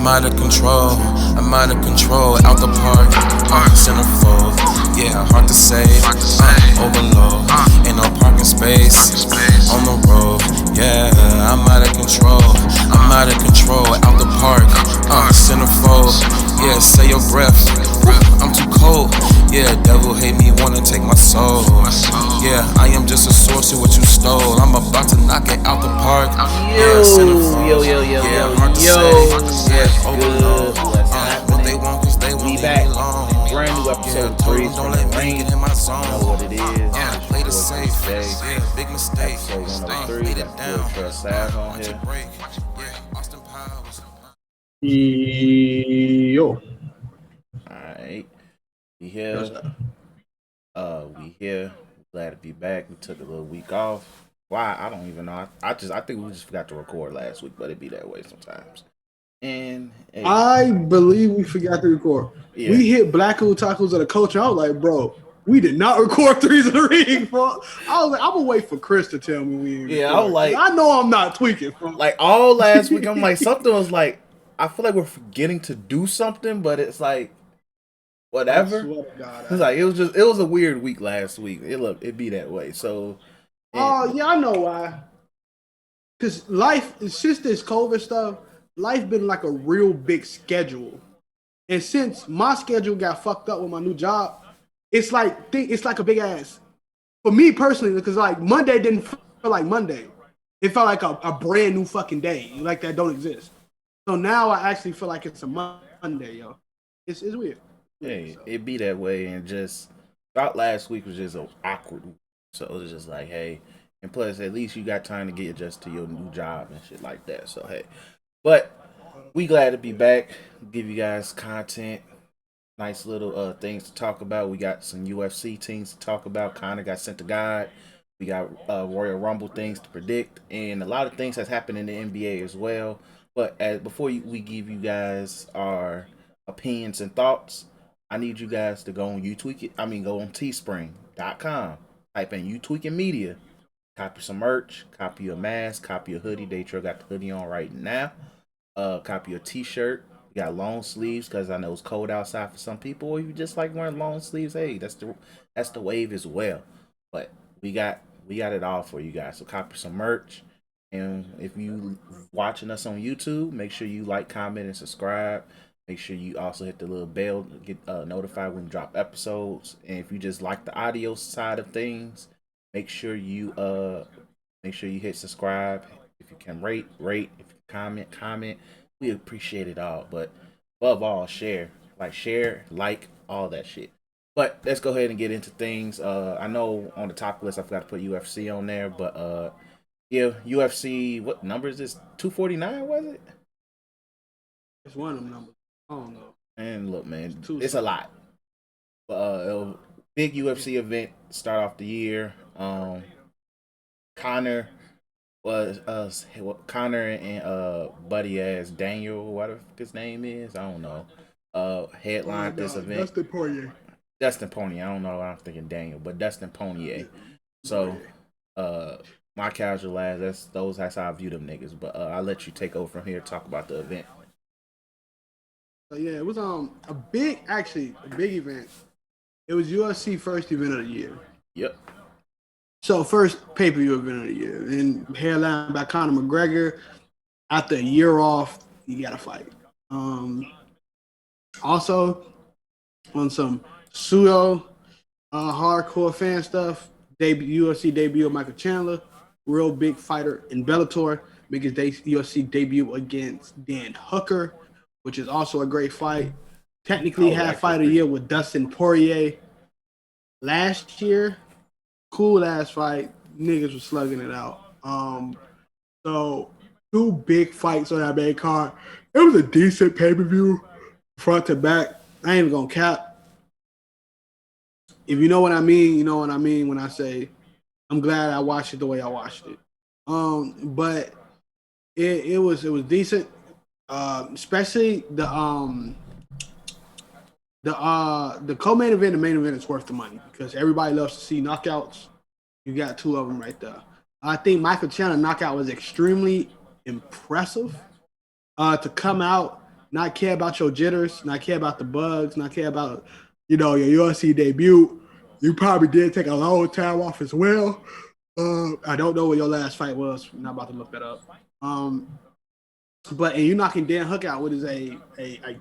I'm out of control. I'm out of control. Out the park. Centerfold. Yeah, hard to say. Overload. Ain't no parking space. On the road. Yeah, I'm out of control. I'm out of control. Out the park. Centerfold. Yeah, say your breath. I'm too cold. Yeah, devil hate me, wanna take my soul. Yeah, I am just a source of what you stole. I'm about to knock it out the park. Yeah, yeah, hard to say. Yeah, overload. What they want, cause they want me alone. Brand new episode 3. Don't let me get in my zone. Know what it is. Yeah, play the safe. Yeah, big mistake. Episode 103. Got Trell Sav on here. Yo. Alright. We here. We here. Glad to be back. We took a little week off. Why? I don't even know. I think we just forgot to record last week, but it be that way sometimes. And hey, I believe we forgot to record. Yeah. We hit Black Hole Tacos at a coach. I was like, bro, we did not record Threes in the Ring, bro. I was like, I'm gonna wait for Chris to tell me we didn't I was like, I know I'm not tweaking. Bro. Like all last week, I'm like, something was like, I feel like we're forgetting to do something, but it's like whatever. It's like it was a weird week last week. It be that way. So yeah, I know why. Cause life, since this COVID stuff, life been like a real big schedule. And since my schedule got fucked up with my new job, it's like a big ass. For me personally, because like Monday didn't feel like Monday. It felt like a brand new fucking day. Like that don't exist. So now I actually feel like it's a Monday, yo. It's weird. Hey, it be that way, and just thought last week was just an awkward week. So it was just like, hey, and plus at least you got time to get adjusted to your new job and shit like that. So hey. But we glad to be back. Give you guys content. Nice little things to talk about. We got some UFC things to talk about. Connor got sent to God. We got Royal Rumble things to predict. And a lot of things that's happened in the NBA as well. But before we give you guys our opinions and thoughts, I need you guys to go on go on teespring.com. Type in You Tweaking Media. Copy some merch. Copy a mask. Copy a hoodie. Daytro got the hoodie on right now. Copy a t-shirt. We got long sleeves because I know it's cold outside for some people. Or you just like wearing long sleeves. Hey, that's the wave as well. But we got it all for you guys. So copy some merch. And if you watching us on YouTube, make sure you like, comment, and subscribe. Make sure you also hit the little bell to get notified when we drop episodes. And if you just like the audio side of things, make sure you hit subscribe. If you can rate. If you comment. We appreciate it all. But above all, share, like all that shit. But let's go ahead and get into things. I know on the top list I forgot to put UFC on there, but yeah, UFC. What number is this? 249 was it? It's one of them numbers. I don't know. And look, man, it's a lot. Big UFC event start off the year. Connor and buddy ass Daniel, whatever his name is, I don't know. Headlined this event. Dustin Poirier. I don't know why I'm thinking Daniel, but Dustin Poirier. So, my casual ass. That's how I view them niggas. But I'll let you take over from here. Talk about the event. Yeah, it was a big event. It was UFC first event of the year. Yep. So first pay-per-view event of the year, and headlined by Conor McGregor. After a year off, he got a fight. Also, on some pseudo hardcore fan stuff, UFC debut of Michael Chandler, real big fighter in Bellator, make his UFC debut against Dan Hooker, which is also a great fight. Technically had fight of the year with Dustin Poirier last year. Cool ass fight. Niggas was slugging it out. So two big fights on that main card. It was a decent pay-per-view, front to back. I ain't even gonna cap. If you know what I mean, you know what I mean when I say I'm glad I watched it the way I watched it. But it was decent. Especially the co-main event, the main event is worth the money because everybody loves to see knockouts. You got two of them right there. I think Michael Chandler knockout was extremely impressive. To come out not care about your jitters, not care about the bugs, not care about, your UFC debut. You probably did take a long time off as well. I don't know what your last fight was. I'm not about to look that up. But and you knocking Dan Hook out, what is a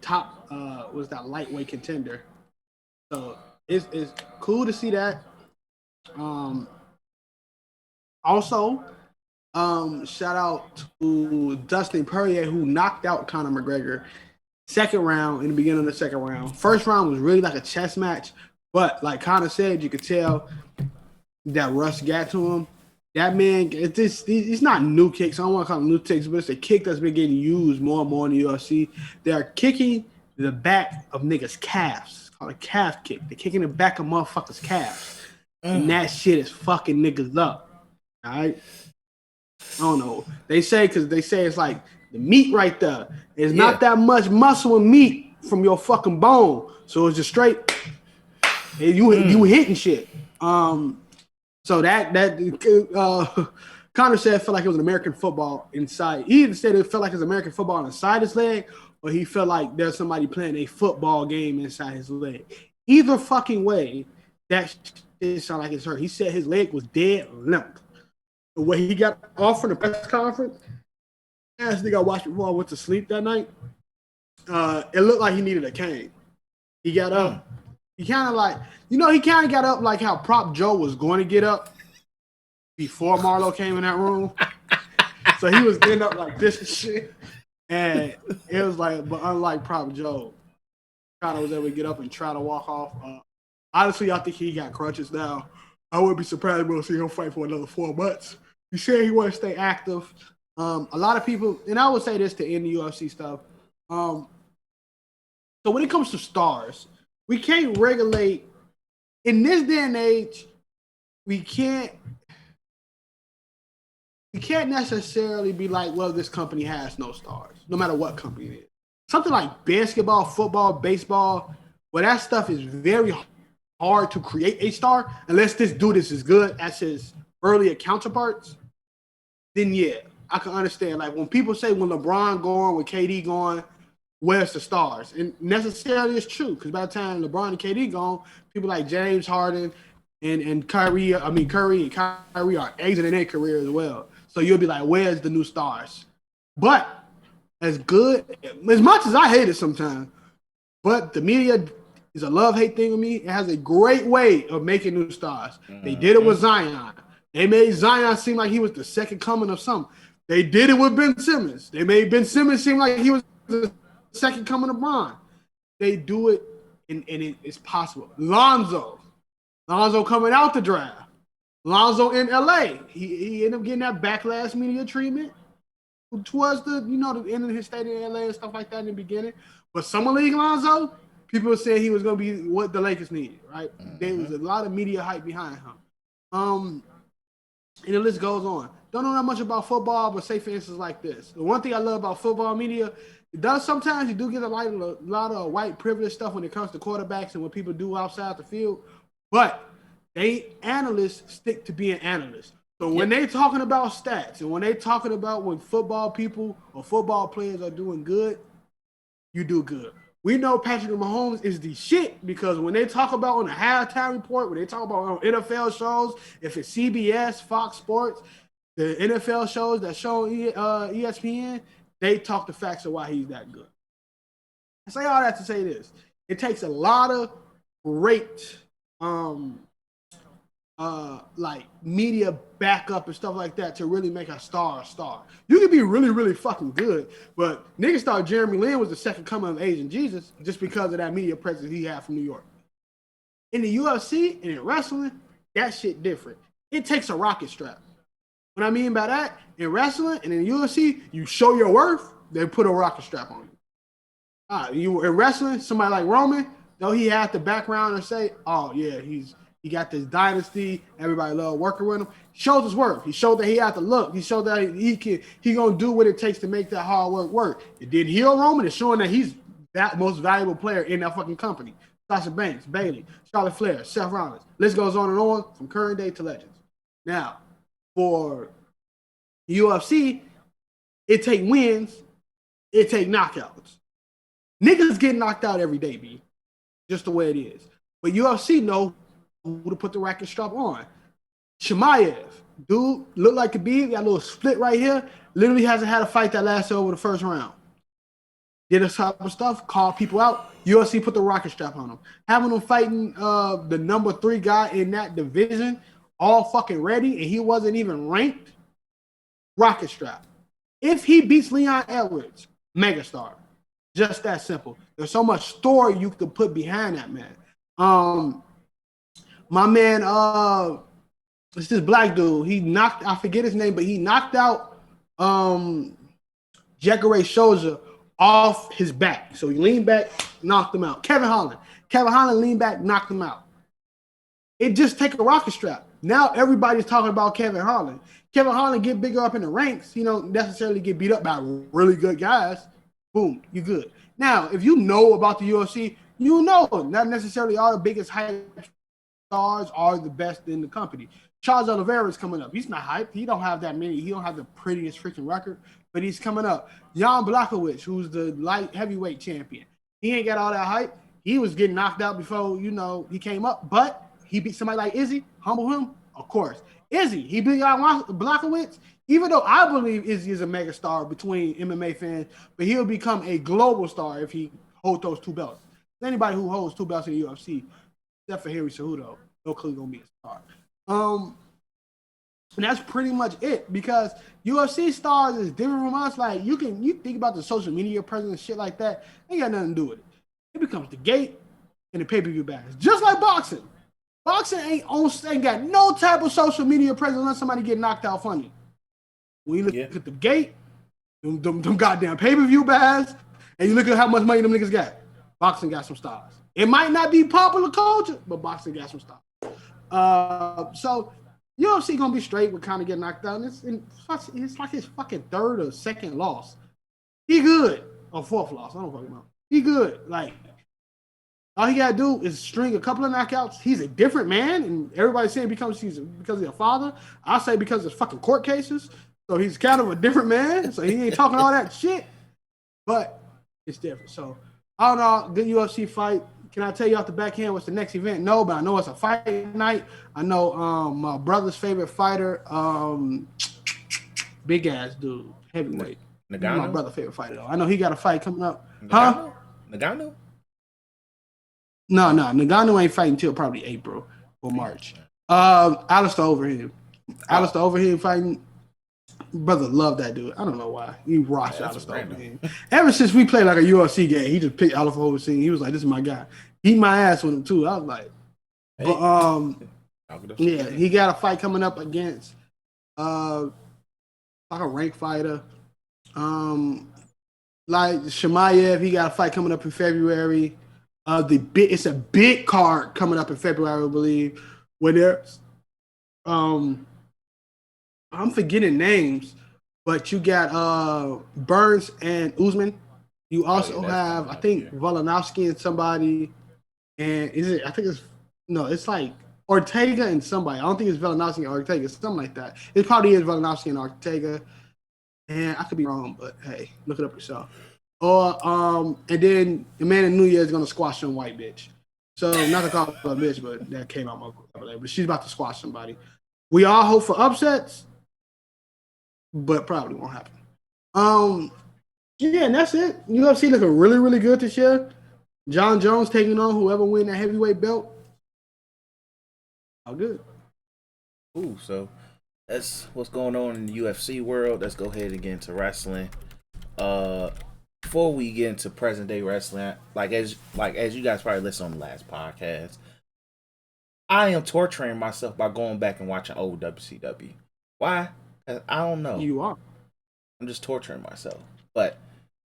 top was that lightweight contender. So it's cool to see that. Um, Also, shout out to Dustin Poirier who knocked out Conor McGregor second round in the beginning of the second round. First round was really like a chess match, but like Conor said, you could tell that rush got to him. That man, it's not new kicks. I don't want to call them new kicks, but it's a kick that's been getting used more and more in the UFC. They're kicking the back of niggas' calves. It's called a calf kick. They're kicking the back of motherfuckers' calves. And that shit is fucking niggas up. All right? I don't know. They say it's like the meat right there. It's not that much muscle and meat from your fucking bone. So it's just straight. And you hitting shit. So that Connor said it felt like it was an American football inside. He either said it felt like it was American football inside his leg, or he felt like there's somebody playing a football game inside his leg. Either fucking way, that shit sounded like it's hurt. He said his leg was dead limp. When he got off from the press conference, as nigga I watched before I went to sleep that night, it looked like he needed a cane. He got up. He kind of like, he kind of got up like how Prop Joe was going to get up before Marlo came in that room. So he was getting up like this and shit. And it was like, but unlike Prop Joe, kind of was able to get up and try to walk off. Honestly, I think he got crutches now. I wouldn't be surprised if we'll see him fight for another 4 months. He said he wants to stay active. A lot of people, and I would say this to end the UFC stuff. So when it comes to stars, we can't regulate in this day and age. We can't necessarily be like, well, this company has no stars, no matter what company it is. Something like basketball, football, baseball, well, that stuff is very hard to create a star unless this dude is as good as his earlier counterparts. Then yeah, I can understand. Like when people say when LeBron going, when KD going, where's the stars? And necessarily it's true because by the time LeBron and KD gone, people like James Harden and Curry and Kyrie are exiting their career as well. So you'll be like, where's the new stars? But as much as I hate it sometimes, but the media is a love-hate thing with me. It has a great way of making new stars. They did it with Zion. They made Zion seem like he was the second coming of something. They did it with Ben Simmons. They made Ben Simmons seem like he was the second coming of Bron. They do it, and it's possible. Lonzo coming out the draft. Lonzo in LA. He ended up getting that backlash media treatment towards the end of his stay in LA and stuff like that in the beginning. But Summer League Lonzo, people were saying he was going to be what the Lakers needed, right? There was a lot of media hype behind him. And the list goes on. Don't know that much about football, but say for instance like this. The one thing I love about football media, it does sometimes you do get a lot of white privilege stuff when it comes to quarterbacks and what people do outside the field, but analysts stick to being analysts. So when they talking about stats and when they talking about when football people or football players are doing good, you do good. We know Patrick Mahomes is the shit because when they talk about on the halftime report, when they talk about on NFL shows, if it's CBS, Fox Sports, the NFL shows that show ESPN, they talk the facts of why he's that good. I say all that to say this. It takes a lot of great like media backup and stuff like that to really make a star a star. You can be really, really fucking good, but niggas thought Jeremy Lin was the second coming of Asian Jesus just because of that media presence he had from New York. In the UFC and in wrestling, that shit different. It takes a rocket strap. What I mean by that, in wrestling and in the UFC, you show your worth, they put a rocket strap on you. You in wrestling, somebody like Roman, though he had the background and say, oh yeah, he got this dynasty. Everybody love working with him. Shows his worth. He showed that he had to look. He showed that he gonna do what it takes to make that hard work work. It did heal Roman. It's showing that he's that most valuable player in that fucking company. Sasha Banks, Bayley, Charlotte Flair, Seth Rollins. List goes on and on from current day to legends. Now, for UFC, it take wins, it take knockouts. Niggas get knocked out every day, B. Just the way it is. But UFC know who to put the racket strap on. Chimaev, dude, look like Khabib, got a little split right here. Literally hasn't had a fight that lasted over the first round. Did this type of stuff, call people out. UFC put the rocket strap on him. Having him fighting the number 3 guy in that division, all fucking ready, and he wasn't even ranked. Rocket strap. If he beats Leon Edwards, megastar. Just that simple. There's so much story you could put behind that man. My man, it's this black dude. He knocked, I forget his name, but he knocked out Jacare Souza off his back. So he leaned back, knocked him out. Kevin Holland leaned back, knocked him out. It just take a rocket strap. Now everybody's talking about Kevin Holland. Kevin Holland get bigger up in the ranks. You don't necessarily get beat up by really good guys. Boom, you good. Now, if you know about the UFC, you know not necessarily all the biggest hype stars are the best in the company. Charles Oliveira is coming up. He's not hyped. He don't have that many. He don't have the prettiest freaking record, but he's coming up. Jan Blachowicz, who's the light heavyweight champion. He ain't got all that hype. He was getting knocked out before, he came up, but he beat somebody like Izzy. Humble him? Of course. Izzy, he beat Jan Blachowicz. Even though I believe Izzy is a mega star between MMA fans, but he'll become a global star if he holds those 2 belts. Anybody who holds 2 belts in the UFC, except for Henry Cejudo, no clue gonna be a star. And that's pretty much it, because UFC stars is different from us. Like you think about the social media presence and shit like that, ain't got nothing to do with it. It becomes the gate and the pay-per-view battles. Just like boxing. Boxing ain't got no type of social media presence unless somebody get knocked out funny. When you look at the gate, them goddamn pay-per-view bags, and you look at how much money them niggas got. Boxing got some stars. It might not be popular culture, but boxing got some stars. So UFC gonna be straight with kind of getting knocked out. It's like his fucking 3rd or 2nd loss. He good. Or 4th loss. I don't fucking know. He good. Like, all he gotta do is string a couple of knockouts. He's a different man, and everybody's saying because he's a father. I say because of fucking court cases. So he's kind of a different man. So he ain't talking all that shit. But it's different. So I don't know. Good UFC fight. Can I tell you off the backhand what's the next event? No, but I know it's a fight night. I know my brother's favorite fighter, big ass dude, heavyweight. Nagano? My brother's favorite fighter though. I know he got a fight coming up. Nagano? Nagano? No, Nagano ain't fighting until probably April or March. Alistair Overeem. Alistair Overeem fighting. Brother love that dude. I don't know why. He rocks Alistair Overeem. Ever since we played like a UFC game, he just picked Alistair Overeem. He was like, "This is my guy." Beat my ass with him too. I was like, yeah, he got a fight coming up against like a ranked fighter. Like Chimaev, he got a fight coming up in February. It's a big card coming up in February, I believe. Where there's I'm forgetting names, but you got Burns and Usman. You also have, I think, Volkanovski and somebody. And it's like Ortega and somebody. I don't think it's Volkanovski and Ortega. It's something like that. It probably is Volkanovski and Ortega. And I could be wrong, but hey, look it up yourself. Or and then Amanda Nunes is gonna squash some white bitch. So not to call her a bitch, but that came out my vocabulary. But she's about to squash somebody. We all hope for upsets, but probably won't happen. Yeah, and that's it. UFC looking really, really good this year. John Jones taking on whoever win that heavyweight belt. All good. Ooh, so that's what's going on in the UFC world. Let's go ahead and get into wrestling. Before we get into present day wrestling, as you guys probably listened on the last podcast, I am torturing myself by going back and watching old WCW. Why? 'Cause I don't know. You are. I'm just torturing myself. But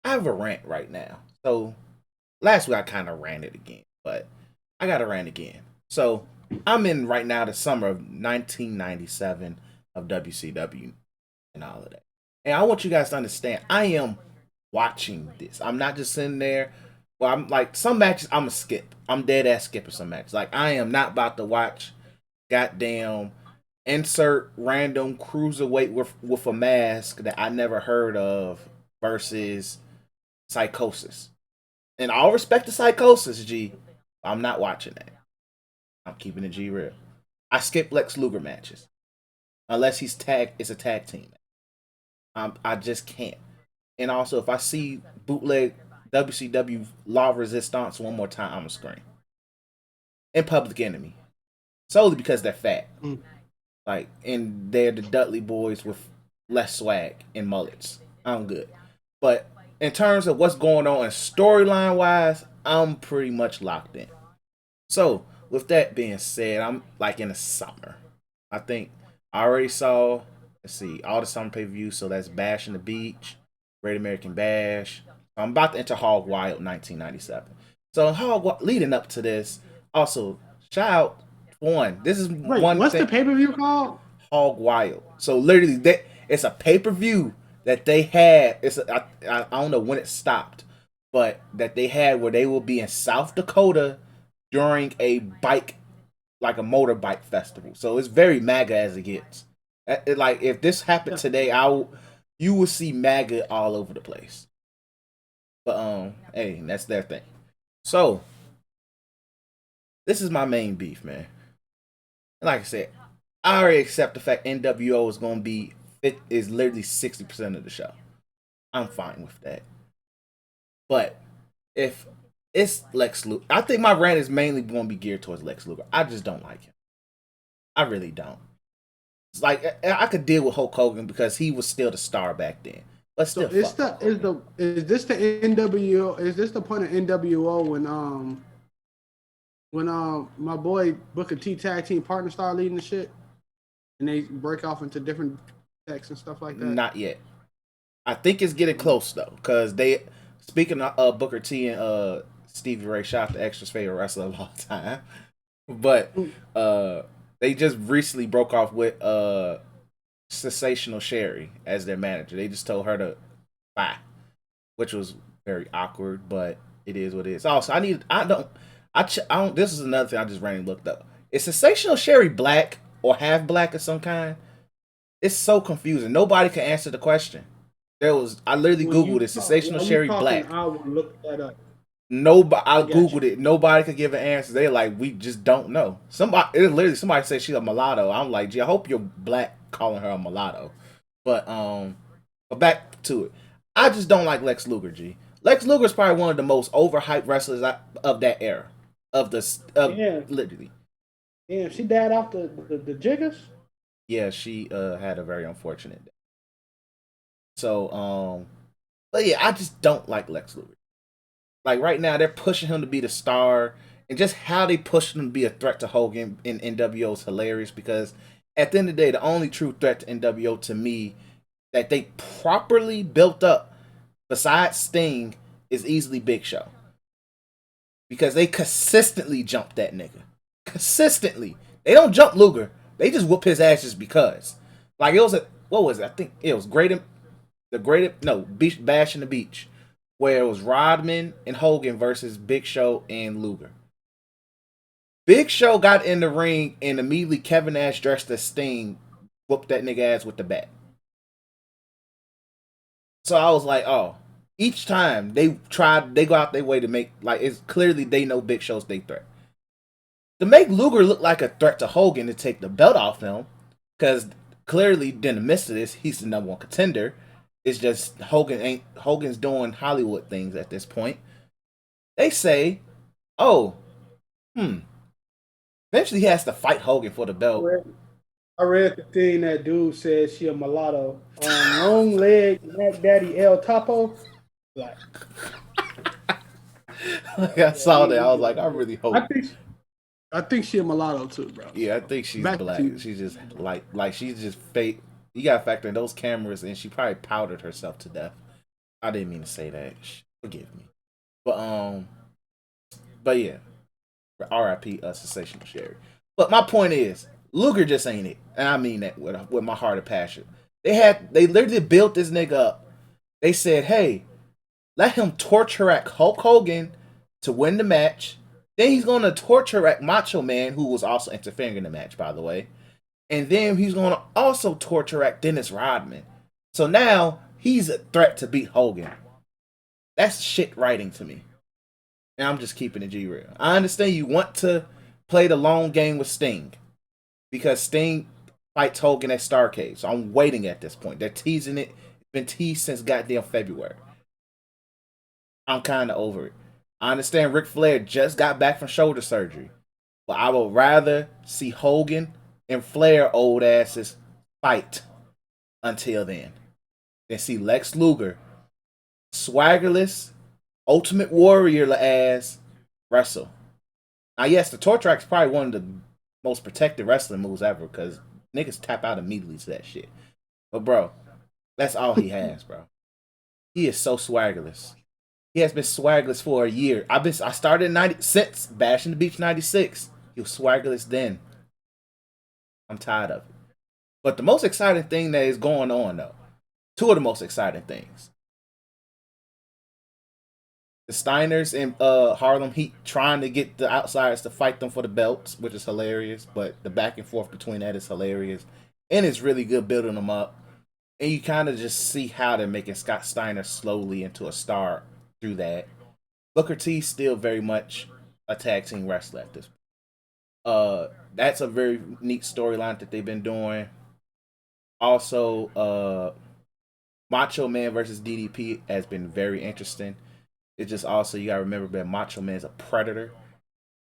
I have a rant right now. So last week I kind of ranted again, but I got to rant again. So I'm in right now the summer of 1997 of WCW and all of that. And I want you guys to understand, I am watching this. I'm not just sitting there. Well, I'm like, some matches I'm a skip. I'm dead ass skipping some matches. Like, I am not about to watch goddamn insert random cruiserweight with a mask that I never heard of versus Psychosis. in all respect to Psychosis, G, I'm not watching that. I'm keeping it G real. I skip Lex Luger matches unless it's a tag team. I just can't. And also, if I see bootleg WCW Law Resistance one more time, I'm gonna scream. And Public Enemy, solely because they're fat. Like, and they're the Dudley boys with less swag and mullets. I'm good. But in terms of what's going on in storyline wise, I'm pretty much locked in. So, with that being said, I'm like in the summer. I think I already saw, let's see, all the summer pay per views. So that's Bash in the Beach, Great American Bash. I'm about to enter Hog Wild 1997. So, leading up to this, also, shout out one. This is Wait, one what's thing. the pay-per-view called? Hog Wild. So literally, it's a pay per view that they had. I don't know when it stopped, but that they had where they will be in South Dakota during a motorbike festival. So it's very MAGA as it gets. Like if this happened today, you will see MAGA all over the place. But hey, that's their thing. So this is my main beef, man. Like I said, I already accept the fact NWO is literally 60% of the show. I'm fine with that. But if it's Lex Luger, I think my rant is mainly going to be geared towards Lex Luger. I just don't like him. I really don't. It's like I could deal with Hulk Hogan because he was still the star back then. But still, is this the NWO? Is this the point of NWO when my boy Booker T tag team partner started leading the shit, and they break off into different decks and stuff like that? Not yet. I think it's getting close though, because they speaking of Booker T and Stevie Ray, shout out to Extra's favorite wrestler of all time, but they just recently broke off with Sensational Sherry as their manager. They just told her to bye, which was very awkward, but it is what it is. Also, I don't. This is another thing I just randomly looked up. Is Sensational Sherry black or half black of some kind? It's so confusing. Nobody can answer the question. I literally Googled it. Sensational Sherry black. I will look that up. I Googled it. Nobody could give an answer. They're like, we just don't know. Somebody said she's a mulatto. I'm like, gee, I hope you're black calling her a mulatto. But back to it. I just don't like Lex Luger, G. Lex Luger is probably one of the most overhyped wrestlers of that era. Literally. Yeah, she died off the jiggers. Yeah, she had a very unfortunate day. So, but yeah, I just don't like Lex Luger. Like right now, they're pushing him to be the star, and just how they push him to be a threat to Hogan in NWO is hilarious. Because at the end of the day, the only true threat to NWO to me that they properly built up, besides Sting, is easily Big Show. Because they consistently jump that nigga. Consistently, they don't jump Luger. They just whoop his ass just because. Like it was what was it? I think it was Bash in the Beach, where it was Rodman and Hogan versus Big Show and Luger. Big Show got in the ring and immediately Kevin Nash dressed as Sting whooped that nigga ass with the bat. So I was like, oh, each time they go out their way to make, like, it's clearly they know Big Show's their threat. To make Luger look like a threat to Hogan to take the belt off him, because clearly in the midst of this, he's the number one contender. It's just Hogan's doing Hollywood things at this point. They say, oh, eventually he has to fight Hogan for the belt. I read the thing that dude said she a mulatto. Long leg, Mac Daddy El Topo. Like I saw that. I was like, I really hope. I think she a mulatto too, bro. Yeah, I think she's black. She's just like she's just fake. You gotta factor in those cameras, and she probably powdered herself to death. I didn't mean to say that. Forgive me. But yeah. R.I.P. Sensational Sherry. But my point is, Luger just ain't it, and I mean that with my heart of passion. They literally built this nigga up. They said, hey, let him torture rack Hulk Hogan to win the match. Then he's going to torture rack Macho Man, who was also interfering in the match, by the way. And then he's going to also torture rack Dennis Rodman. So now he's a threat to beat Hogan. That's shit writing to me. And I'm just keeping it G real. I understand you want to play the long game with Sting because Sting fights Hogan at Starrcade. So I'm waiting at this point. They're teasing it. It's been teased since goddamn February. I'm kind of over it. I understand Ric Flair just got back from shoulder surgery. But I would rather see Hogan and Flair old asses fight until then than see Lex Luger, Swaggerless, Ultimate Warrior ass wrestle. Now, yes, the torch rack is probably one of the most protected wrestling moves ever because niggas tap out immediately to that shit. But bro, that's all he has, bro. He is so swaggerless. He has been swaggerless for a year. I started in 90 since Bashing the Beach 96. He was swaggerless then. I'm tired of it. But the most exciting thing that is going on though, two of the most exciting things. The Steiners and Harlem Heat trying to get the outsiders to fight them for the belts, which is hilarious. But the back and forth between that is hilarious. And it's really good building them up. And you kind of just see how they're making Scott Steiner slowly into a star through that. Booker T's still very much a tag team wrestler at this point. That's a very neat storyline that they've been doing. Also, Macho Man versus DDP has been very interesting. It's just also, you gotta remember that Macho Man is a predator.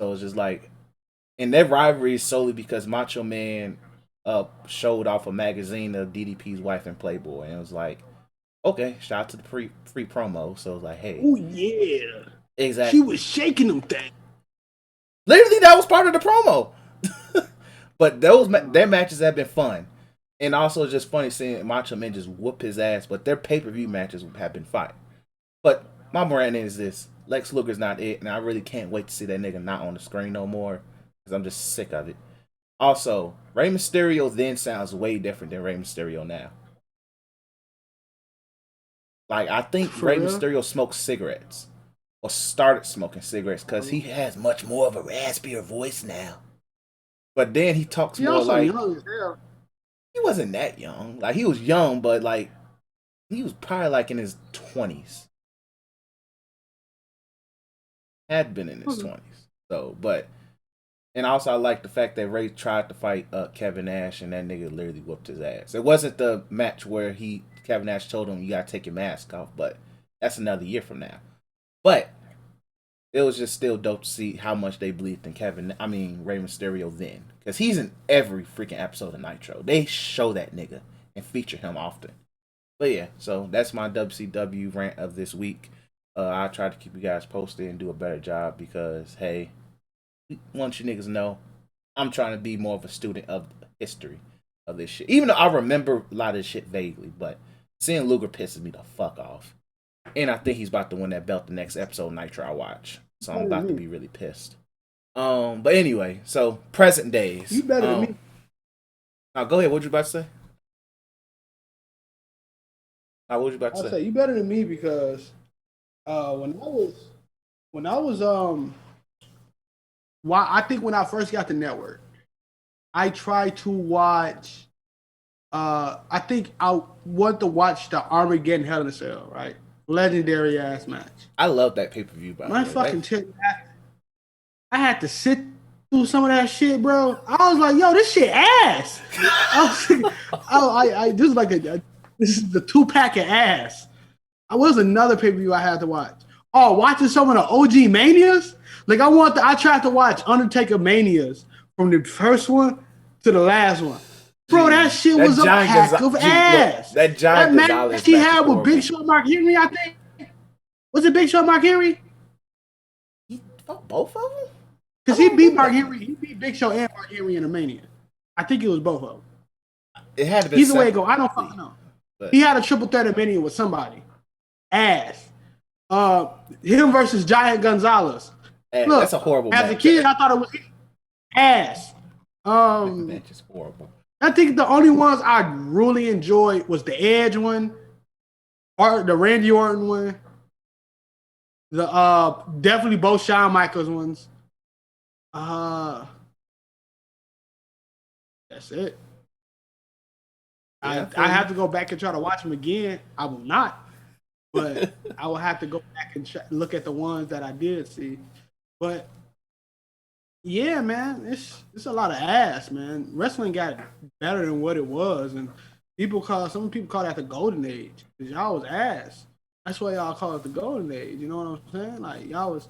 So it's just like, and their rivalry is solely because Macho Man showed off a magazine of DDP's wife in Playboy. And it was like, okay, shout out to the free promo. So it was like, hey. Oh, yeah. Exactly. She was shaking them things. Literally, that was part of the promo. But their matches have been fun. And also just funny seeing Macho Man just whoop his ass. But their pay-per-view matches have been fine. But my brand is this. Lex Luger's not it. And I really can't wait to see that nigga not on the screen no more. Because I'm just sick of it. Also, Rey Mysterio then sounds way different than Rey Mysterio now. Like, I think For Rey real? Mysterio smokes cigarettes. Or started smoking cigarettes. Because he has much more of a raspier voice now. But then he talks He more also like... young as hell. He wasn't that young. Like, he was young, but, like, he was probably, like, in his 20s. Had been in his 20s. So, but... And also, I like the fact that Ray tried to fight Kevin Nash, and that nigga literally whooped his ass. It wasn't the match where Kevin Nash told him, you gotta take your mask off, but that's another year from now. But it was just still dope to see how much they believed in Rey Mysterio then. Because he's in every freaking episode of Nitro. They show that nigga and feature him often. But yeah, so that's my WCW rant of this week. I try to keep you guys posted and do a better job because, hey, once you niggas know, I'm trying to be more of a student of the history of this shit. Even though I remember a lot of this shit vaguely, but seeing Luger pisses me the fuck off. And I think he's about to win that belt the next episode of Nitro I watch. So I'm about to be really pissed. But anyway, so present days. You better than me. Now go ahead, what you about to say? What was you about to I'll say? say you better than me because I think when I first got the network, I tried to watch. I think I want to watch the Armageddon Hell in a Cell, right? Legendary ass match. I love that pay-per-view, by the way. Fucking shit. I had to sit through some of that shit, bro. I was like, yo, this shit ass. This is like this is the 2-pack of ass. Was another pay-per-view I had to watch. Oh, watching some of the OG Manias? Like I tried to watch Undertaker Manias from the first one to the last one. Bro, that shit was a pack of ass. Look, that Giant match he had with Big Show and Mark Henry, I think. Was it Big Show and Mark Henry? He fought both of them? Because he beat Mark Henry. He beat Big Show and Mark Henry in a Mania. I think it was both of them. It had to be either way it go. I don't fucking know. But he had a triple threat of Mania with somebody. Ass. Him versus Giant Gonzalez. Look, that's a horrible match. As a kid, I thought it was ass. That match is horrible. I think the only ones I really enjoyed was the Edge one, or the Randy Orton one. The definitely both Shawn Michaels ones. That's it. Yeah, I have to go back and try to watch them again. I will not. but I will have to go back and look at the ones that I did see. But yeah, man, it's a lot of ass, man. Wrestling got better than what it was, and some people call that the golden age because y'all was ass. That's why y'all call it the golden age. You know what I'm saying? Like y'all was.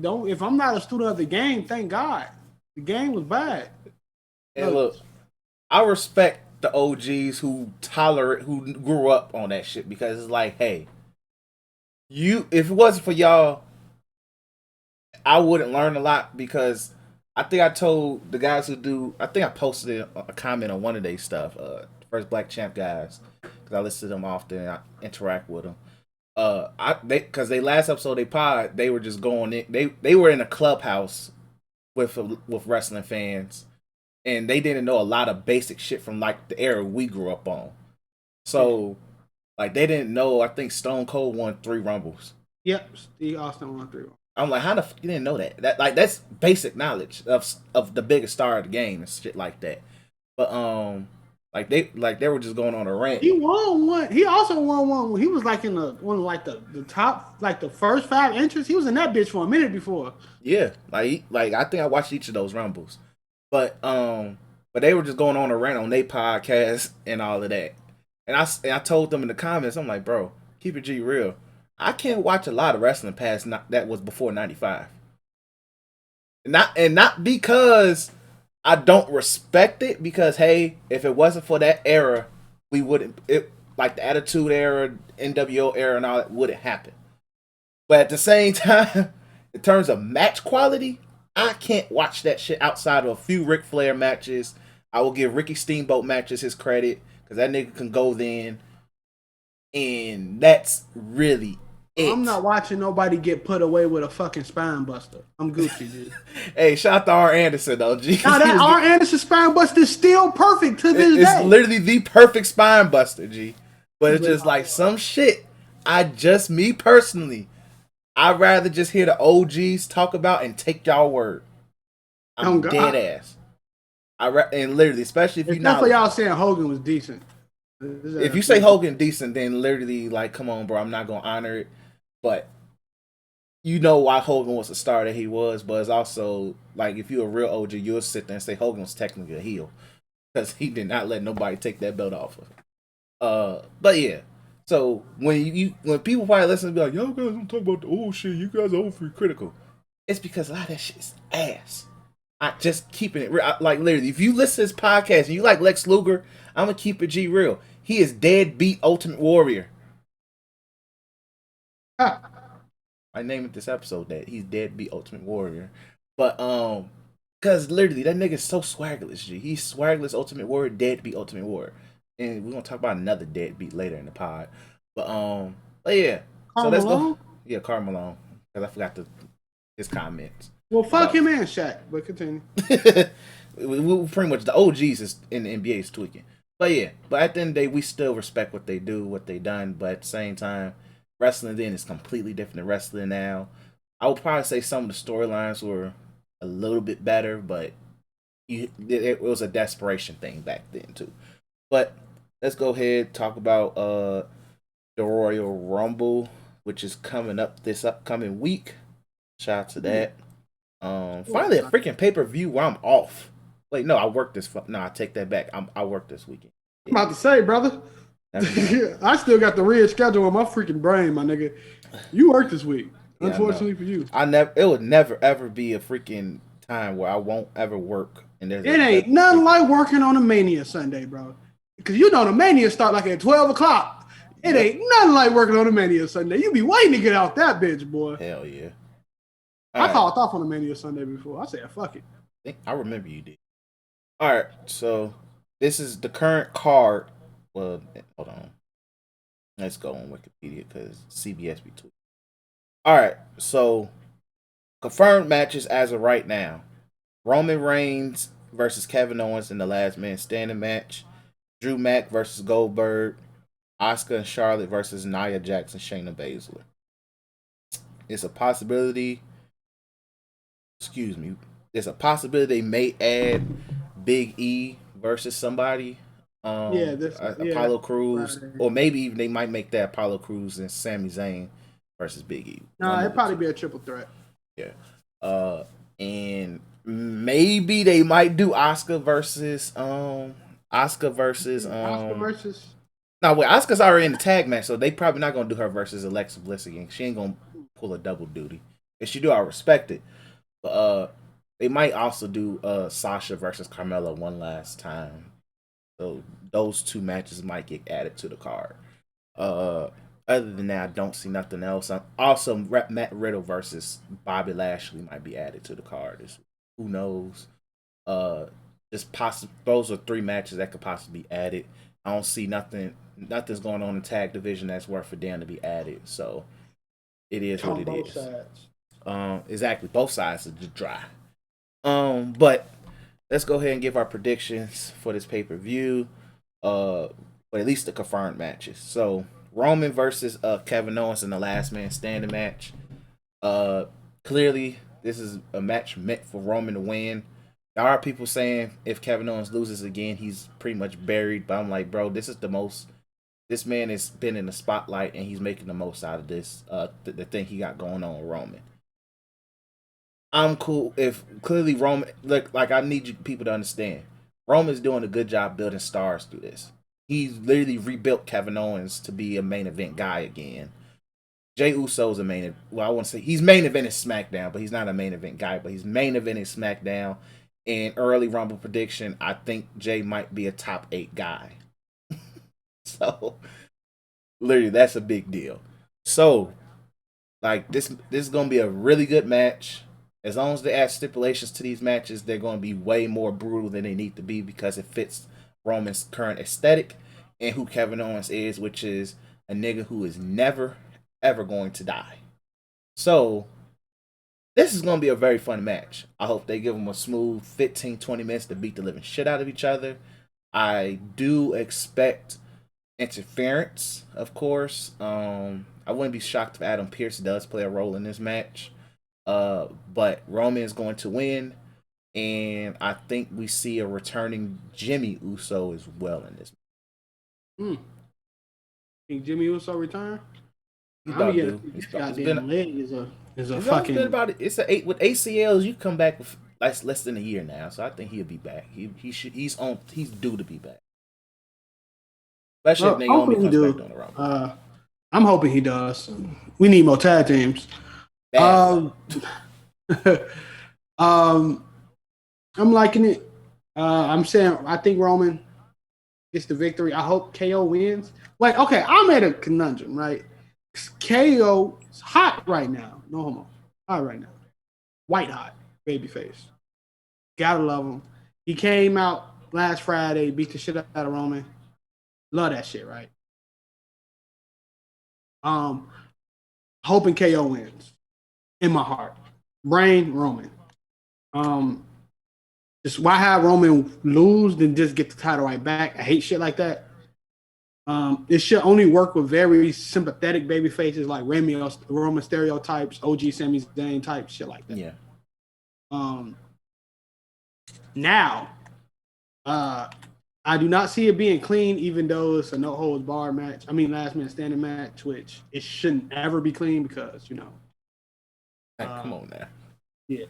Don't. If I'm not a student of the game, thank God. The game was bad. And look, I respect the OGs who grew up on that shit because it's like, hey, if it wasn't for y'all, I wouldn't learn a lot because I think I told the guys who do. I think I posted a comment on one of their stuff. First Black Champ guys, because I listen to them often and I interact with them. Because they last episode they pod, they were just going in. They were in a clubhouse with wrestling fans, and they didn't know a lot of basic shit from like the era we grew up on. So, like they didn't know. I think Stone Cold won 3 Rumbles. Yep, Steve Austin won 3 Rumbles. I'm like, how the you didn't know that? That's basic knowledge of the biggest star of the game and shit like that. But they were just going on a rant. He won one. He also won one when he was like in the top, like the first 5 entries. He was in that bitch for a minute before. Yeah, like I think I watched each of those Rumbles, but they were just going on a rant on their podcast and all of that. And I told them in the comments, I'm like, bro, keep it G real. I can't watch a lot of wrestling that was before 95. Not because I don't respect it, because hey, if it wasn't for that era, we wouldn't like the Attitude Era, NWO era, and all that wouldn't happen. But at the same time, in terms of match quality, I can't watch that shit outside of a few Ric Flair matches. I will give Ricky Steamboat matches his credit because that nigga can go then, and that's really it. I'm not watching nobody get put away with a fucking spine buster. I'm Gucci, dude. Hey, shout out to R. Anderson though, G. Now that R. Anderson spine buster is still perfect to this day. It's literally the perfect spine buster, G. But it's just like some shit. Me personally, I'd rather just hear the OGs talk about and take y'all word. I'm dead ass. And literally, especially if you know. Not for y'all saying Hogan was decent. If you say Hogan decent, then literally, like, come on, bro, I'm not gonna honor it. But you know why Hogan was the star that he was, but it's also like if you're a real OG, you'll sit there and say Hogan was technically a heel because he did not let nobody take that belt off of him. But yeah, so when people probably listen and be like, y'all guys don't talk about the old shit, you guys are overly critical. It's because a lot of that shit is ass. I just keeping it real. Like literally, if you listen to this podcast and you like Lex Luger, I'm gonna keep it G real. He is deadbeat Ultimate Warrior. I named this episode that he's deadbeat Ultimate Warrior, but because literally that nigga's so swaggerless. G, he's swaggerless Ultimate Warrior, deadbeat Ultimate Warrior, and we're gonna talk about another deadbeat later in the pod. But yeah, so let's go. Yeah, Karl Malone, because I forgot his comments. Well, fuck him and Shaq, but continue. we pretty much the OGs is in the NBA is tweaking, but yeah. But at the end of the day, we still respect what they do, what they done. But at the same time, wrestling then is completely different than wrestling now. I would probably say some of the storylines were a little bit better, but it was a desperation thing back then too. But let's go ahead and talk about the Royal Rumble, which is coming up this upcoming week. Shout out to that. Finally, a freaking pay-per-view where I'm off. Wait, no, I work this. No, I take that back. I work this weekend. I'm about to say, brother. I still got the red schedule on my freaking brain, my nigga. You work this week. Yeah, unfortunately for you. It would never ever be a freaking time where I won't ever work. And it ain't nothing like working on a Mania Sunday, bro. Because you know the Mania start like at 12 o'clock. It ain't nothing like working on a Mania Sunday. You be waiting to get out that bitch, boy. Hell yeah. I called off on a Mania Sunday before. I said, fuck it. I remember you did. All right, so this is the current card. Well, hold on. Let's go on Wikipedia because CBS be tweeting. All right, so confirmed matches as of right now: Roman Reigns versus Kevin Owens in the Last Man Standing match. Drew Mack versus Goldberg. Asuka and Charlotte versus Nia Jax and Shayna Baszler. It's a possibility. There's a possibility they may add Big E versus somebody. Yeah, this yeah. Apollo Crews, Friday. or maybe even they might make that Apollo Crews and Sami Zayn versus Big E. No, One of it'd the probably two. be a triple threat. Yeah. And maybe they might do Oscar versus Oscar versus. no wait, Oscar's already in the tag match, so they probably not gonna do her versus Alexa Bliss again. She ain't gonna pull a double duty. If she do, I respect it. But they might also do Sasha versus Carmella one last time. So those two matches might get added to the card. Uh, Other than that, I don't see nothing else. Also, Matt Riddle versus Bobby Lashley might be added to the card. Who knows? Uh, just possible. Those are three matches that could possibly be added. I don't see nothing. Nothing's going on in the tag division that's worth for them to be added. So it is what On it both is. sides. Exactly. Both sides are just dry. But let's go ahead and give our predictions for this pay per view. But at least the confirmed matches. So Roman versus Kevin Owens in the Last Man Standing match. Clearly this is a match meant for Roman to win. There are people saying if Kevin Owens loses again, he's pretty much buried. But I'm like, bro, this is the most. This man has been in the spotlight and he's making the most out of this. The thing he got going on with Roman. I'm cool if clearly Roman look like I need you people to understand. Roman's doing a good job building stars through this. He's literally rebuilt Kevin Owens to be a main event guy again. Jey Uso's a main. Well, I want to say he's main event in SmackDown, but he's not a main event guy. But he's main event in SmackDown. In early Rumble prediction, I think Jey might be a top 8 guy. So, literally, that's a big deal. So, like this is gonna be a really good match. As long as they add stipulations to these matches, they're going to be way more brutal than they need to be because it fits Roman's current aesthetic and who Kevin Owens is, which is a nigga who is never, ever going to die. So, this is going to be a very fun match. I hope they give them a smooth 15, 20 minutes to beat the living shit out of each other. I do expect interference, of course. I wouldn't be shocked if Adam Pearce does play a role in this match. But Roman is going to win, and I think we see a returning Jimmy Uso as well in this. Think Jimmy Uso return? He's about to do. This goddamn leg is a fucking. Been about it. It's a 8 with ACLs. You come back with less than a year now, so I think he'll be back. He should. He's due to be back. Especially if Naomi comes back on the Rumble. I'm hoping he does. We need more tag teams. I'm liking it. I'm saying I think Roman gets the victory. I hope KO wins. Like, okay, I'm at a conundrum, right? KO is hot right now. No homo. Hot right now. White hot. Babyface. Gotta love him. He came out last Friday, beat the shit out of Roman. Love that shit, right? Hoping KO wins. In my heart. Brain, Roman. Just why have Roman lose than just get the title right back? I hate shit like that. It should only work with very sympathetic baby faces like Roman stereotypes, OG Sami Zayn type shit like that. Yeah. Now, I do not see it being clean, even though it's a no holds bar match. I mean, last man standing match, which it shouldn't ever be clean because Come on now. Yeah.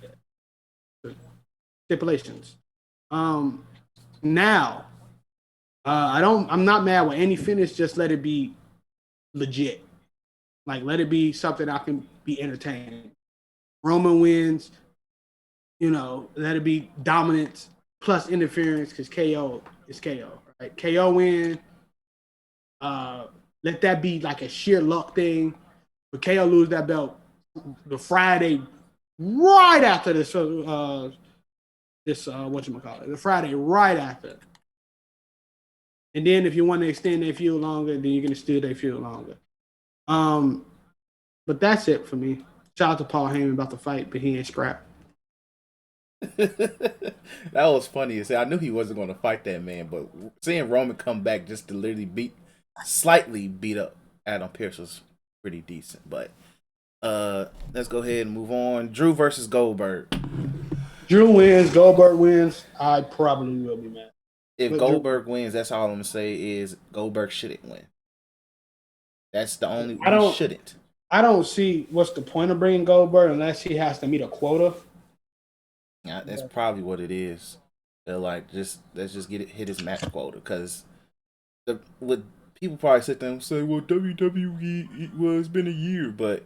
Stipulations. Now, I'm not mad with any finish. Just let it be legit. Like, let it be something I can be entertained. Roman wins. Let it be dominance plus interference because KO is KO. Right? KO win. Let that be like a sheer luck thing. But KO lose that belt the Friday right after this. The Friday right after. And then if you want to extend their feud longer, then you're gonna steal their feud longer. But that's it for me. Shout out to Paul Heyman about the fight, but he ain't scrapped. That was funny. I knew he wasn't going to fight that man, but seeing Roman come back just to literally slightly beat up Adam Pearce was pretty decent. But let's go ahead and move on. Drew versus Goldberg. Drew wins. Goldberg wins. I probably will be mad. If But Drew, Goldberg wins, that's all I'm gonna say is Goldberg shouldn't win. That's the only I he don't. shouldn't. I don't see what's the point of bringing Goldberg unless he has to meet a quota. Yeah, that's probably what it is. They're like, just let's just get it hit his match quota because the with people probably sit there and say, well, WWE well, it's been a year, but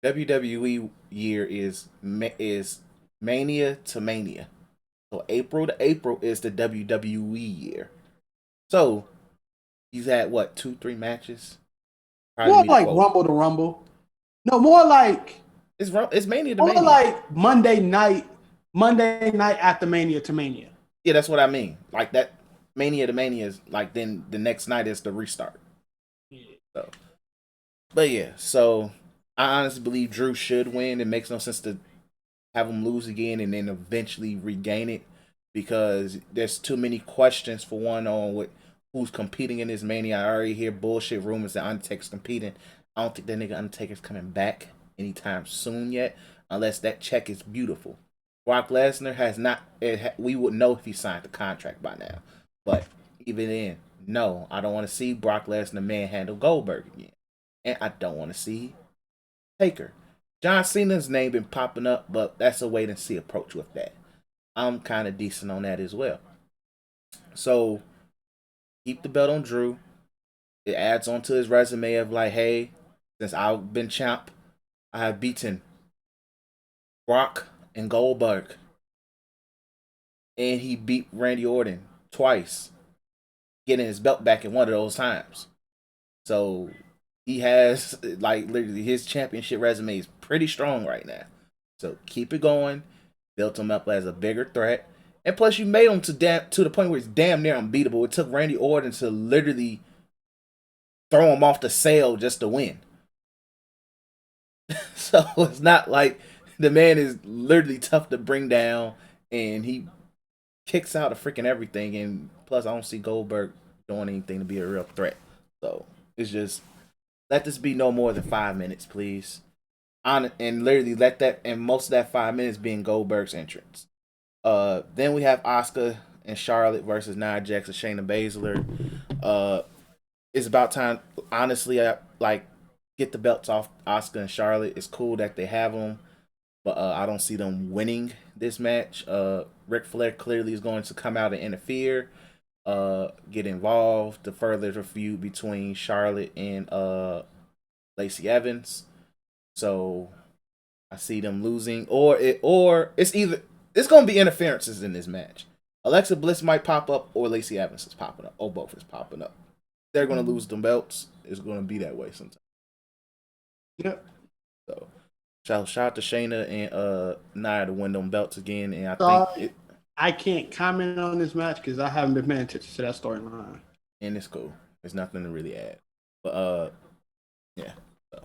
WWE year is Mania to Mania. So April to April is the WWE year. So he's had what 2-3 matches. Probably More meet a like quota. Rumble to Rumble. No, more like It's Mania to more Mania. like Monday night after Mania to Mania. Yeah, that's what I mean. Like that Mania to Mania is like then the next night is the restart. So, but yeah, so I honestly believe Drew should win. It makes no sense to have him lose again and then eventually regain it because there's too many questions for one on what who's competing in this Mania. I already hear bullshit rumors that Undertaker's competing. I don't think that nigga Undertaker's coming back anytime soon yet, unless that check is beautiful. Brock Lesnar has not. We would know if he signed the contract by now, but even then, no, I don't want to see Brock Lesnar manhandle Goldberg again, and I don't want to see Taker. John Cena's name been popping up, but that's a wait and see approach with that. I'm kind of decent on that as well. So keep the belt on Drew. It adds on to his resume of like, hey, since I've been champ, I have beaten Brock and Goldberg, and he beat Randy Orton twice, getting his belt back in one of those times. So he has like literally his championship resume is pretty strong right now. So keep it going. Built him up as a bigger threat. And plus you made him to the point where it's damn near unbeatable. It took Randy Orton to literally throw him off the sail just to win. So it's not like the man is literally tough to bring down and he kicks out of freaking everything. And plus I don't see Goldberg doing anything to be a real threat. So it's just let this be no more than 5 minutes, please. And literally let that and most of that 5 minutes being Goldberg's entrance. Then we have Asuka and Charlotte versus Nia Jax and Shayna Baszler. It's about time. Honestly, I like get the belts off Asuka and Charlotte. It's cool that they have them, but I don't see them winning this match. Ric Flair clearly is going to come out and interfere, get involved to further the feud between Charlotte and Lacey Evans. So I see them losing, or it's gonna be interferences in this match. Alexa Bliss might pop up, or Lacey Evans is popping up, or both is popping up. They're gonna lose them belts. It's gonna be that way sometimes. Yep. So shout out to Shayna and Nia to win them belts again, and I can't comment on this match because I haven't been paying attention to that storyline. And it's cool. There's nothing to really add. But yeah. So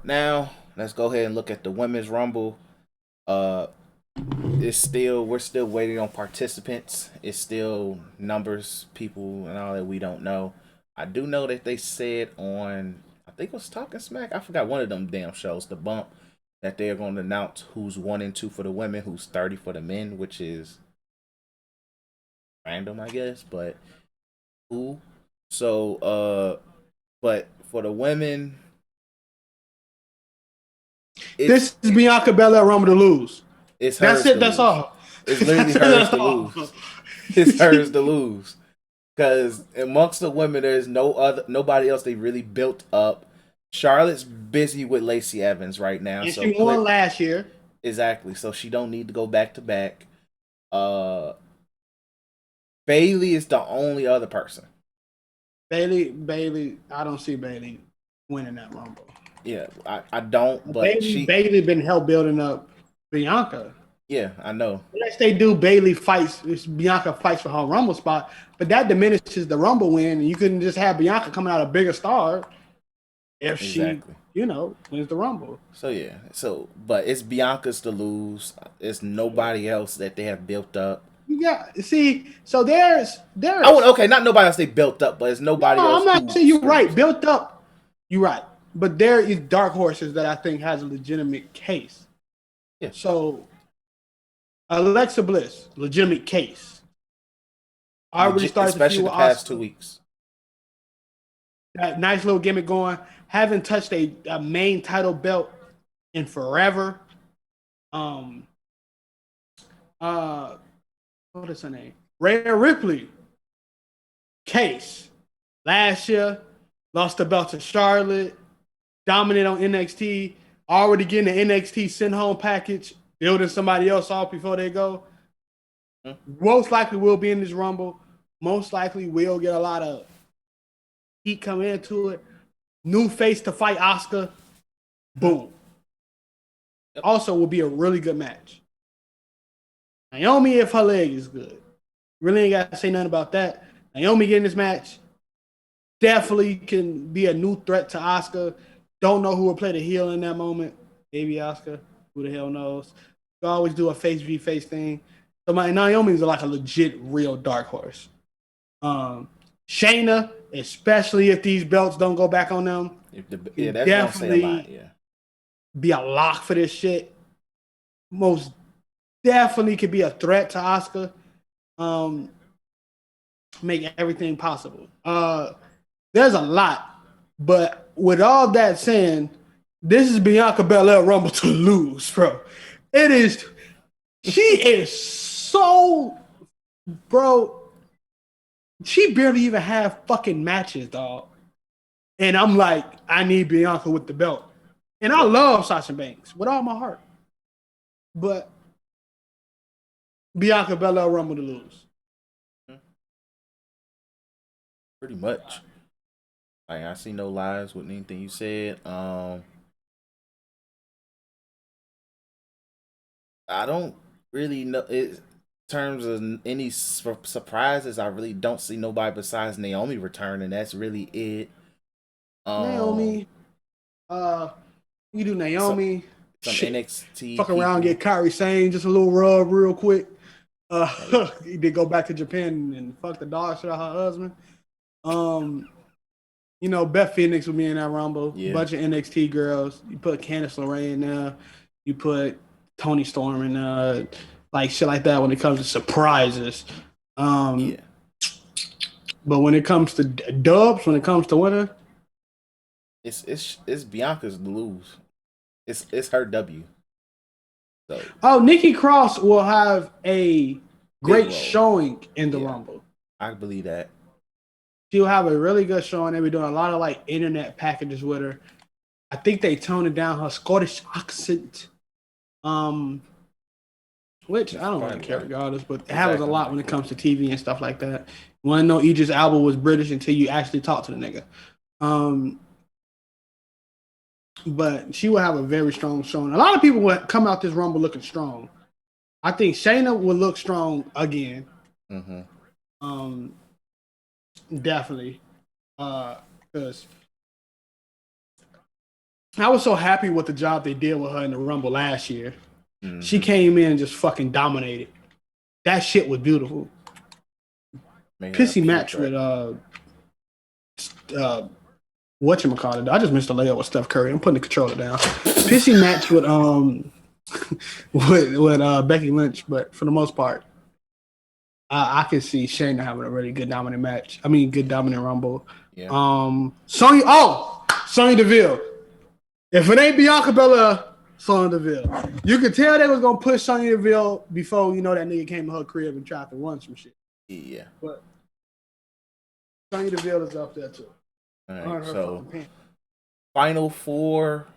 now let's go ahead and look at the women's rumble. We're still waiting on participants. It's still numbers, people, and all that we don't know. I do know that they said on I think it was Talking Smack. I forgot one of them damn shows, The Bump, that they're going to announce who's 1 and 2 for the women, who's 30 for the men, which is random, I guess, but cool. So, but for the women, This is Bianca Belair Rumble to lose. That's it. That's all. It's literally hers to lose. It's hers to lose. Because amongst the women, there's nobody else they really built up. Charlotte's busy with Lacey Evans right now. And so she won last year. Exactly. So she don't need to go back to back. Bailey is the only other person. Bailey, I don't see Bailey winning that Rumble. Yeah, I don't. But Bailey been help building up Bianca. Yeah, I know. Unless they do Bianca fights for her Rumble spot, but that diminishes the Rumble win. And you couldn't just have Bianca coming out a bigger star if she, wins the Rumble. So yeah, but it's Bianca's to lose. It's nobody else that they have built up. Yeah, see, so there's. Okay, not nobody else they built up, but it's nobody else. I'm not saying you're right. Built up, you're right. But there is dark horses that I think has a legitimate case. Yeah. So Alexa Bliss, legitimate case. Already started to especially feud the with past Asuka. 2 weeks. That nice little gimmick going. Haven't touched a main title belt in forever. What is her name? Rhea Ripley. Case. Last year, lost the belt to Charlotte. Dominant on NXT. Already getting the NXT send home package. Building somebody else off before they go. Most likely will be in this Rumble. Most likely will get a lot of heat coming into it. New face to fight Asuka. Boom. Yep. Also will be a really good match. Naomi, if her leg is good. Really ain't got to say nothing about that. Naomi getting this match definitely can be a new threat to Asuka. Don't know who will play the heel in that moment. Maybe Asuka. Who the hell knows? You always do a face v face thing. So Naomi's like a legit real dark horse. Shayna, especially if these belts don't go back on them, That's gonna say a lot. Yeah, be a lock for this shit. Most definitely could be a threat to Asuka. Make everything possible. There's a lot, but with all that saying, this is Bianca Belair Rumble to lose, bro. It is. She is so, bro. She barely even have fucking matches, dog. And I'm like, I need Bianca with the belt. And I love Sasha Banks with all my heart. But Bianca Belair Rumble to lose. pretty much. Like, I see no lies with anything you said. I don't really know in terms of any surprises. I really don't see nobody besides Naomi returning. That's really it. Naomi, you do Naomi. Some Shit. NXT Fuck around, people. get Kyrie Sane, just a little rub real quick. He did go back to Japan and fuck the dog shit out her husband. Beth Phoenix will be in that Rumble. Yeah. Bunch of NXT girls. You put Candice LeRae in there. You put Toni Storm in there. Like shit like that when it comes to surprises. Yeah. But when it comes to dubs, when it comes to winning, it's Bianca's to lose. It's her W. So Nikki Cross will have a great showing in the Rumble. I believe that. She'll have a really good showing. They'll be doing a lot of like internet packages with her. I think they toned down her Scottish accent. Which I don't really care regardless, but it happens a lot when it comes to TV and stuff like that. You want to know Idris Elba was British until you actually talk to the nigga. But she will have a very strong showing. A lot of people will come out this Rumble looking strong. I think Shayna will look strong again. Definitely. Because I was so happy with the job they did with her in the Rumble last year. She came in and just fucking dominated. That shit was beautiful. Pissy match with whatchamacallit. I just missed the layup with Steph Curry. I'm putting the controller down. Pissy match with with Becky Lynch, but for the most part, I can see Shayna having a really good dominant match. I mean, good dominant Rumble. Yeah. Sonya Deville. If it ain't Bianca Belair, Sonya Deville. You could tell they was gonna push Sonya Deville before that nigga came to her crib and tried to run some shit. Yeah. But Sonya Deville is up there too. All right, so final four.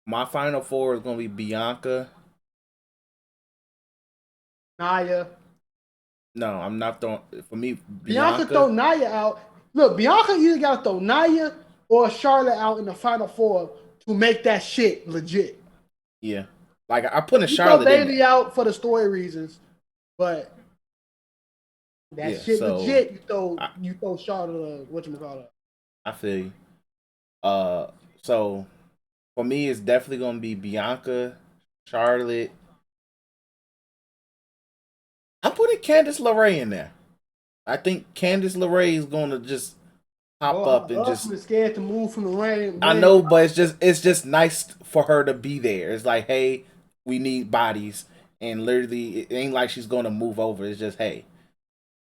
My final four is gonna be Bianca. Nia. No, I'm not throwing. For me, Bianca throw Nia out. Look, Bianca either gotta throw Nia or Charlotte out in the final four to make that shit legit. Yeah, like I put a you Charlotte throw in Bailey there. out for the story reasons, but that shit legit. You throw Charlotte. Whatchamacallit. I feel you. So for me, it's definitely gonna be Bianca, Charlotte. I'm putting Candice LeRae in there. I think Candice LeRae is gonna just pop up and just. Scared to move from the ring. I know, but it's just nice for her to be there. It's like, hey, we need bodies, and literally, it ain't like she's gonna move over. It's just, hey,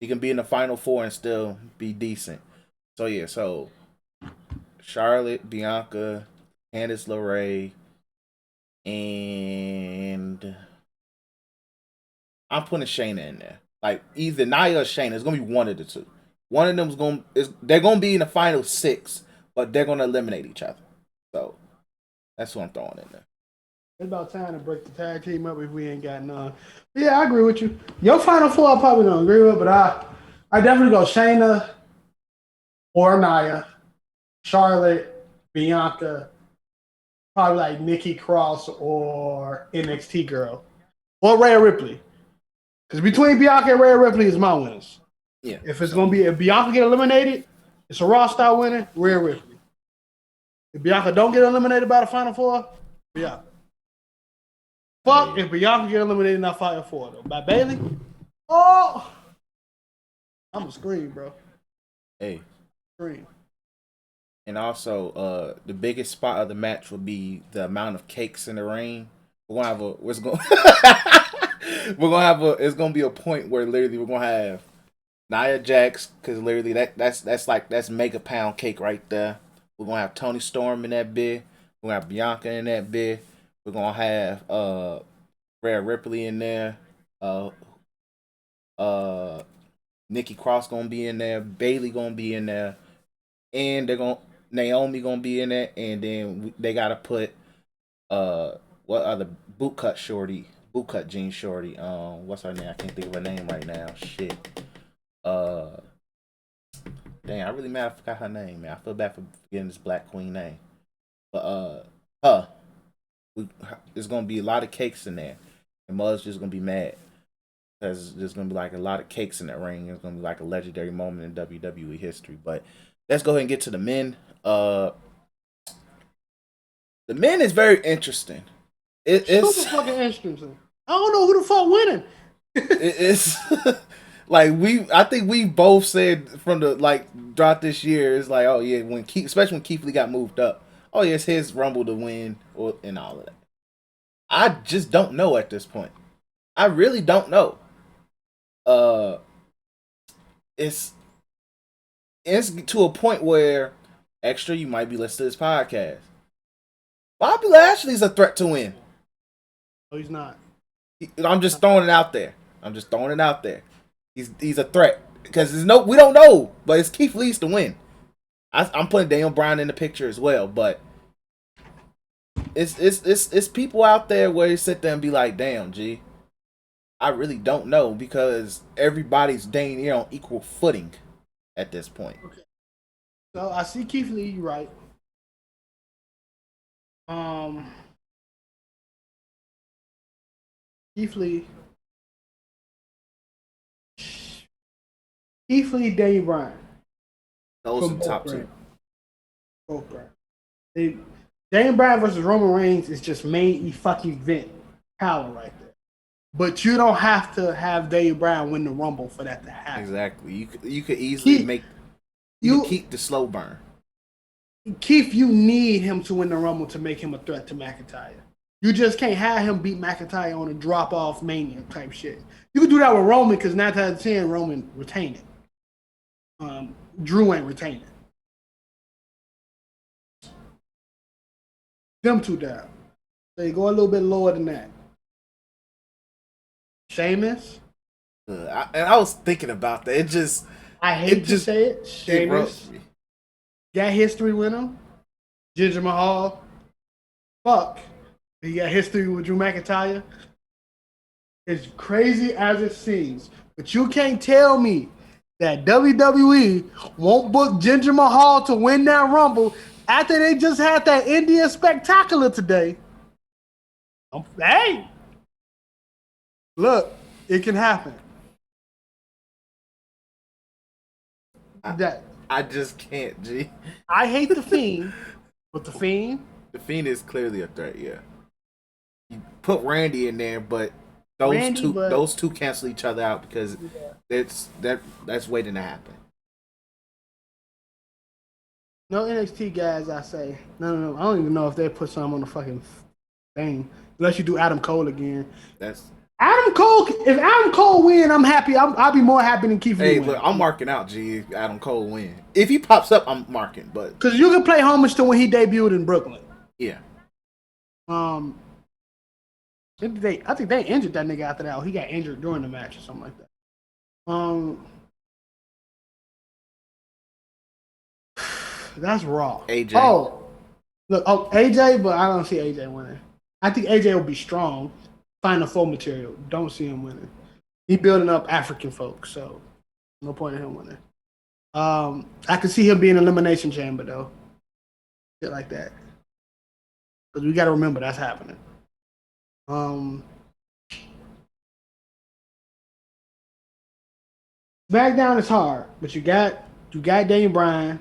He can be in the final four and still be decent. So yeah, so Charlotte, Bianca, Candice LeRae, and I'm putting Shayna in there. Like either Nia or Shayna. It's gonna be one of the two. One of them's they're gonna be in the final 6, but they're gonna eliminate each other. So that's what I'm throwing in there. It's about time to break the tag team up if we ain't got none. But yeah, I agree with you. Your final four I probably don't agree with, but I definitely go Shayna or Nia, Charlotte, Bianca, probably like Nikki Cross or NXT girl. Or Rhea Ripley. Because between Bianca and Rhea Ripley is my winners. Yeah. If it's gonna be if Bianca get eliminated, it's a Raw style winner, Rhea Ripley. If Bianca don't get eliminated by the final four, Bianca. Fuck if Bianca get eliminated in that final four though. By Bailey? Oh, I'm a scream, bro. Hey. Scream. And also, the biggest spot of the match will be the amount of cakes in the ring. We're gonna have it's gonna be a point where literally we're gonna have Nia Jax, because literally that's mega pound cake right there. We're gonna have Toni Storm in that bit. We're gonna have Bianca in that bit. We're gonna have Rhea Ripley in there. Nikki Cross gonna be in there. Bailey gonna be in there, and Naomi gonna be in there. And then they gotta put what other bootcut jean shorty. What's her name? I can't think of her name right now. Shit. Dang, I really mad I forgot her name, man. I feel bad for forgetting this Black Queen name. But there's gonna be a lot of cakes in there, and Mother's just gonna be mad because there's gonna be like a lot of cakes in that ring. It's gonna be like a legendary moment in WWE history. But let's go ahead and get to the men. The men is very interesting. It's super fucking interesting. I don't know who the fuck winning. It's like I think we both said from the throughout this year, it's like, oh yeah, especially when Keith Lee got moved up, oh yeah, it's his Rumble to win and all of that. I just don't know at this point. I really don't know. It's to a point where extra you might be listening to this podcast. Bobby Lashley's a threat to win. No, he's not. I'm just throwing it out there. He's a threat because we don't know, but it's Keith Lee's to win. I'm putting Daniel Bryan in the picture as well, but it's people out there where you sit there and be like, damn, G, I really don't know, because everybody's dang near on equal footing at this point. Okay. So I see Keith Lee, you're right. Keith Lee, Daniel Bryan. Those are the top two. Both brands. Daniel Bryan versus Roman Reigns is just main fucking event power right there. But you don't have to have Daniel Bryan win the Rumble for that to happen. Exactly. You could easily keep the slow burn. Keith, you need him to win the Rumble to make him a threat to McIntyre. You just can't have him beat McIntyre on a drop-off Mania type shit. You can do that with Roman, because 9 times out of 10, Roman retain it. Drew ain't retain it. Them two down. They go a little bit lower than that. Sheamus. I was thinking about that. I hate to say it. Sheamus. Got history with him. Jinder Mahal. Fuck. He got history with Drew McIntyre. As crazy as it seems, but you can't tell me that WWE won't book Jinder Mahal to win that Rumble after they just had that India Spectacular today. Hey, look, it can happen. I just can't, G. I hate the Fiend, but the Fiend is clearly a threat. Yeah. You put Randy in there, but those two cancel each other out, because that's waiting to happen. No NXT guys, I say. No. I don't even know if they put some on the fucking thing. Unless you do Adam Cole again. Adam Cole. If Adam Cole win, I'm happy. I'll be more happy than Keith Lee Hey, win. look, I'm marking out. G, if Adam Cole win. If he pops up, I'm marking. But Because you can play homage to when he debuted in Brooklyn. yeah, I think they injured that nigga after that. He got injured during the match or something like that. That's Raw. AJ. Oh, look, AJ, but I don't see AJ winning. I think AJ will be strong. Find a full material. Don't see him winning. He building up African folks, so no point in him winning. I could see him being an elimination chamber though, shit like that. Because we got to remember that's happening. SmackDown is hard, but you got Daniel Bryan,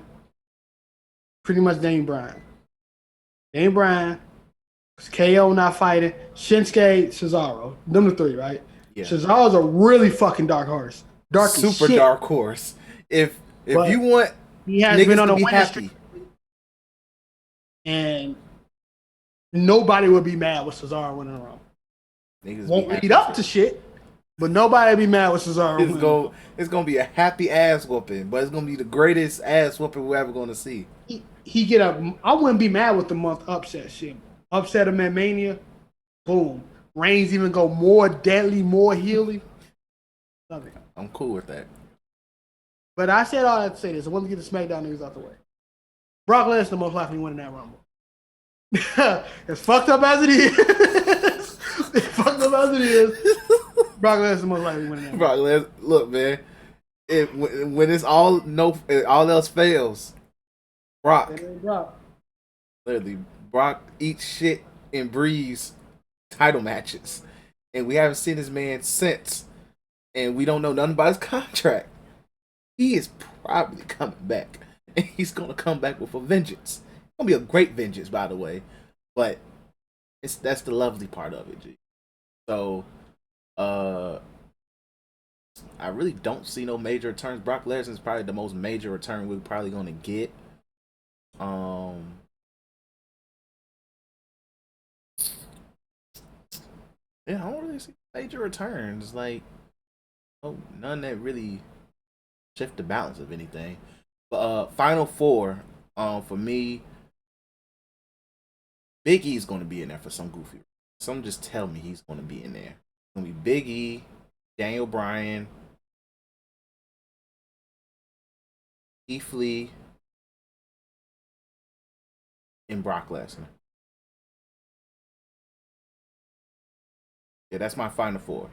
pretty much Daniel Bryan. Daniel Bryan, KO not fighting, Shinsuke, Cesaro. Them the three, right? Yeah. Cesaro's a really fucking dark horse. Dark as super shit. dark horse. If But you want he has niggas been on to a be winning happy, streak, and nobody would be mad with Cesaro winning a round. niggas Won't be happy lead up to shit, but nobody be mad with Cesaro. It's gonna be a happy ass whooping, but it's gonna be the greatest ass whooping we're ever gonna see. He get up. I wouldn't be mad with the month upset shit. Upset him at Mania, boom. Reigns even go more deadly, more healy. Love it. I'm cool with that. But I said all that to say this. I want to get the SmackDown news out the way. Brock Lesnar most likely winning that Rumble. As fucked up as it is, Brock Lesnar most likely winning that Rumble. Brock Lesnar, look, man. When it's all else fails, Brock literally Brock eats shit and breathes title matches, and we haven't seen this man since, and we don't know nothing about his contract. He is probably coming back, and he's gonna come back with a vengeance. It's gonna be a great vengeance, by the way, but that's the lovely part of it, G. So, I really don't see no major returns. Brock Lesnar is probably the most major return we're probably gonna get. Yeah, I don't really see major returns. Like, none that really shift the balance of anything. But Final Four, for me, Big E's going to be in there for some goofy. Some just tell me he's going to be in there. It's going to be Big E, Daniel Bryan, Keith Lee, and Brock Lesnar. Yeah, that's my Final Four.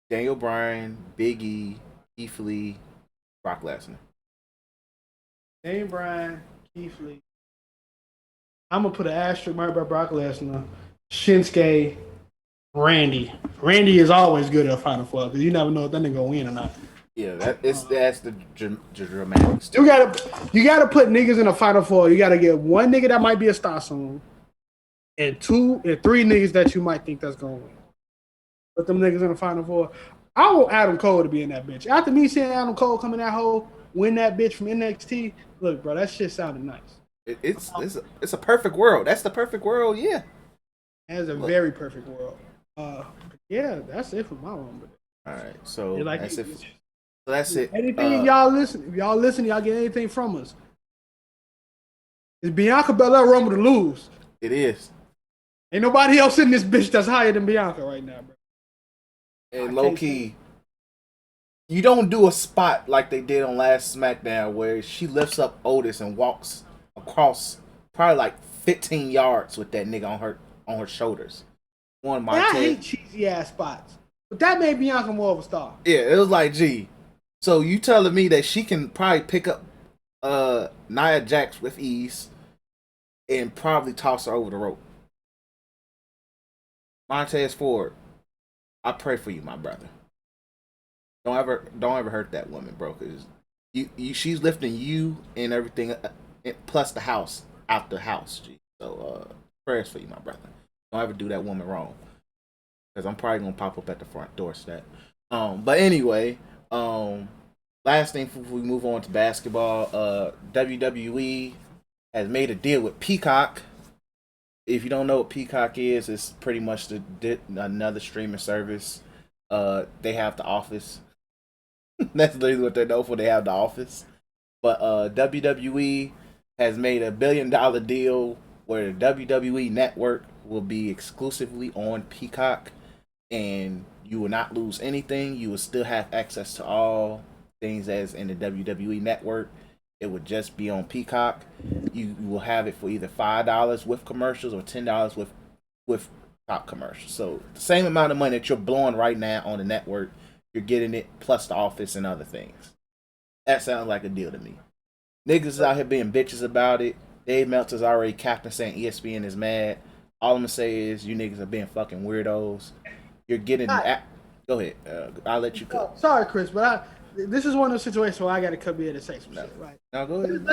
Daniel Bryan, Big E, Keith Lee, Brock Lesnar. Daniel Bryan, Keith Lee. I'm gonna put an asterisk mark by Brock Lesnar, Shinsuke, Randy. Randy is always good at Final Four because you never know if that nigga gonna win or not. Yeah, that's the dramatics. You gotta put niggas in a Final Four. You gotta get one nigga that might be a star soon, and three niggas that you might think that's gonna win. Put them niggas in the Final Four. I want Adam Cole to be in that bitch. After me seeing Adam Cole come in that hole, win that bitch from NXT. Look, bro, that shit sounded nice. It's a perfect world. That's the perfect world. Yeah, that's a very perfect world. Yeah, that's it for my one. All right, so like that's it. So that's it. Anything y'all listen? If y'all listen, y'all get anything from us. Is Bianca Belair Rumble to lose? It is. Ain't nobody else in this bitch that's higher than Bianca right now, bro. And low key, you don't do a spot like they did on last SmackDown where she lifts up Otis and walks across probably like 15 yards with that nigga on her shoulders. I hate cheesy ass spots, but that made Bianca more of a star. Yeah, it was like, gee. So you telling me that she can probably pick up Nia Jax with ease and probably toss her over the rope? Montez Ford, I pray for you, my brother. Don't ever hurt that woman, bro. Cause she's lifting you and everything, plus the house out the house. G. So prayers for you, my brother. Don't ever do that woman wrong. Cause I'm probably gonna pop up at the front door. But anyway, last thing before we move on to basketball, WWE has made a deal with Peacock If you don't know what Peacock is, it's pretty much another streaming service. They have The Office. That's literally what they're known for. They have The Office. But WWE has made a $1 billion deal where the WWE network will be exclusively on Peacock, and you will not lose anything. You will still have access to all things as in the WWE network. It would just be on Peacock. You will have it for either $5 with commercials or $10 with top commercials. So the same amount of money that you're blowing right now on the network, you're getting it plus The Office and other things. That sounds like a deal to me. Niggas is out here being bitches about it. Dave Meltzer's already capping saying ESPN is mad. All I'm gonna say is you niggas are being fucking weirdos. You're getting. Go ahead. I'll let you go. Sorry, Chris, but this is one of those situations where I got to come in and say some shit, right? No, go ahead.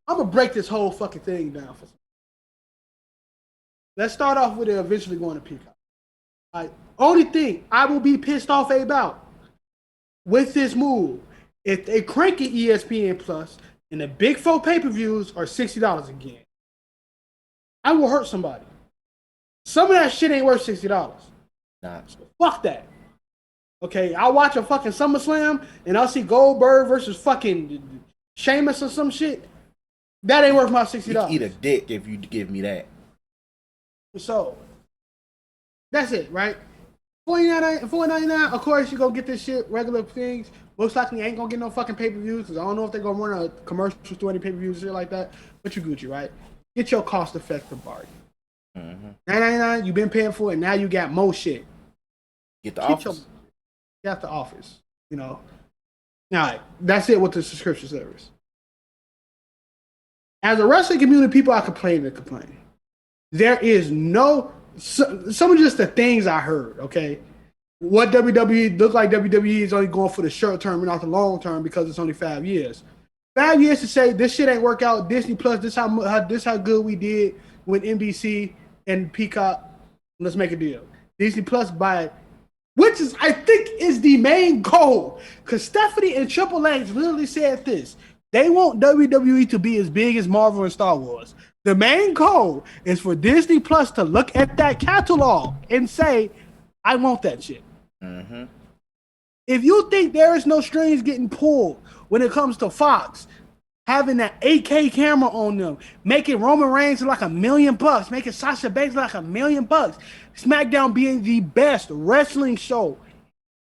I'm gonna break this whole fucking thing down for some. Let's start off with it eventually going to Peacock. All right. Only thing I will be pissed off about with this move, if they crank it ESPN Plus and the big four pay-per-views are $60 again, I will hurt somebody. Some of that shit ain't worth $60. Nah. So fuck that. Okay, I'll watch a fucking SummerSlam and I'll see Goldberg versus fucking Sheamus or some shit. That ain't worth my $60. You can eat a dick if you give me that. So that's it, right? $4.99. Of course, you go get this shit, regular things. Most likely, ain't gonna get no fucking pay-per-views because I don't know if they're gonna run a commercials through any pay-per-views and shit like that. But you Gucci, right? Get your cost-effective bargain. $9.99. You've been paying for it. Now you got more shit. Get The Office. Got The Office. You know. All right, that's it with the subscription service. As a wrestling community, people are complaining. There is no. Some of just the things I heard. Okay. What WWE look like WWE is only going for the short term and not the long term because it's only 5 years. 5 years to say this shit ain't work out. Disney Plus, this how good we did with NBC and Peacock. Let's make a deal. Disney Plus buy it, which is I think is the main goal. Because Stephanie and Triple H literally said this. They want WWE to be as big as Marvel and Star Wars. The main goal is for Disney Plus to look at that catalog and say, I want that shit. Mm-hmm. If you think there is no strings getting pulled when it comes to Fox, having that 8K camera on them, making Roman Reigns like $1 million, making Sasha Banks like $1 million, SmackDown being the best wrestling show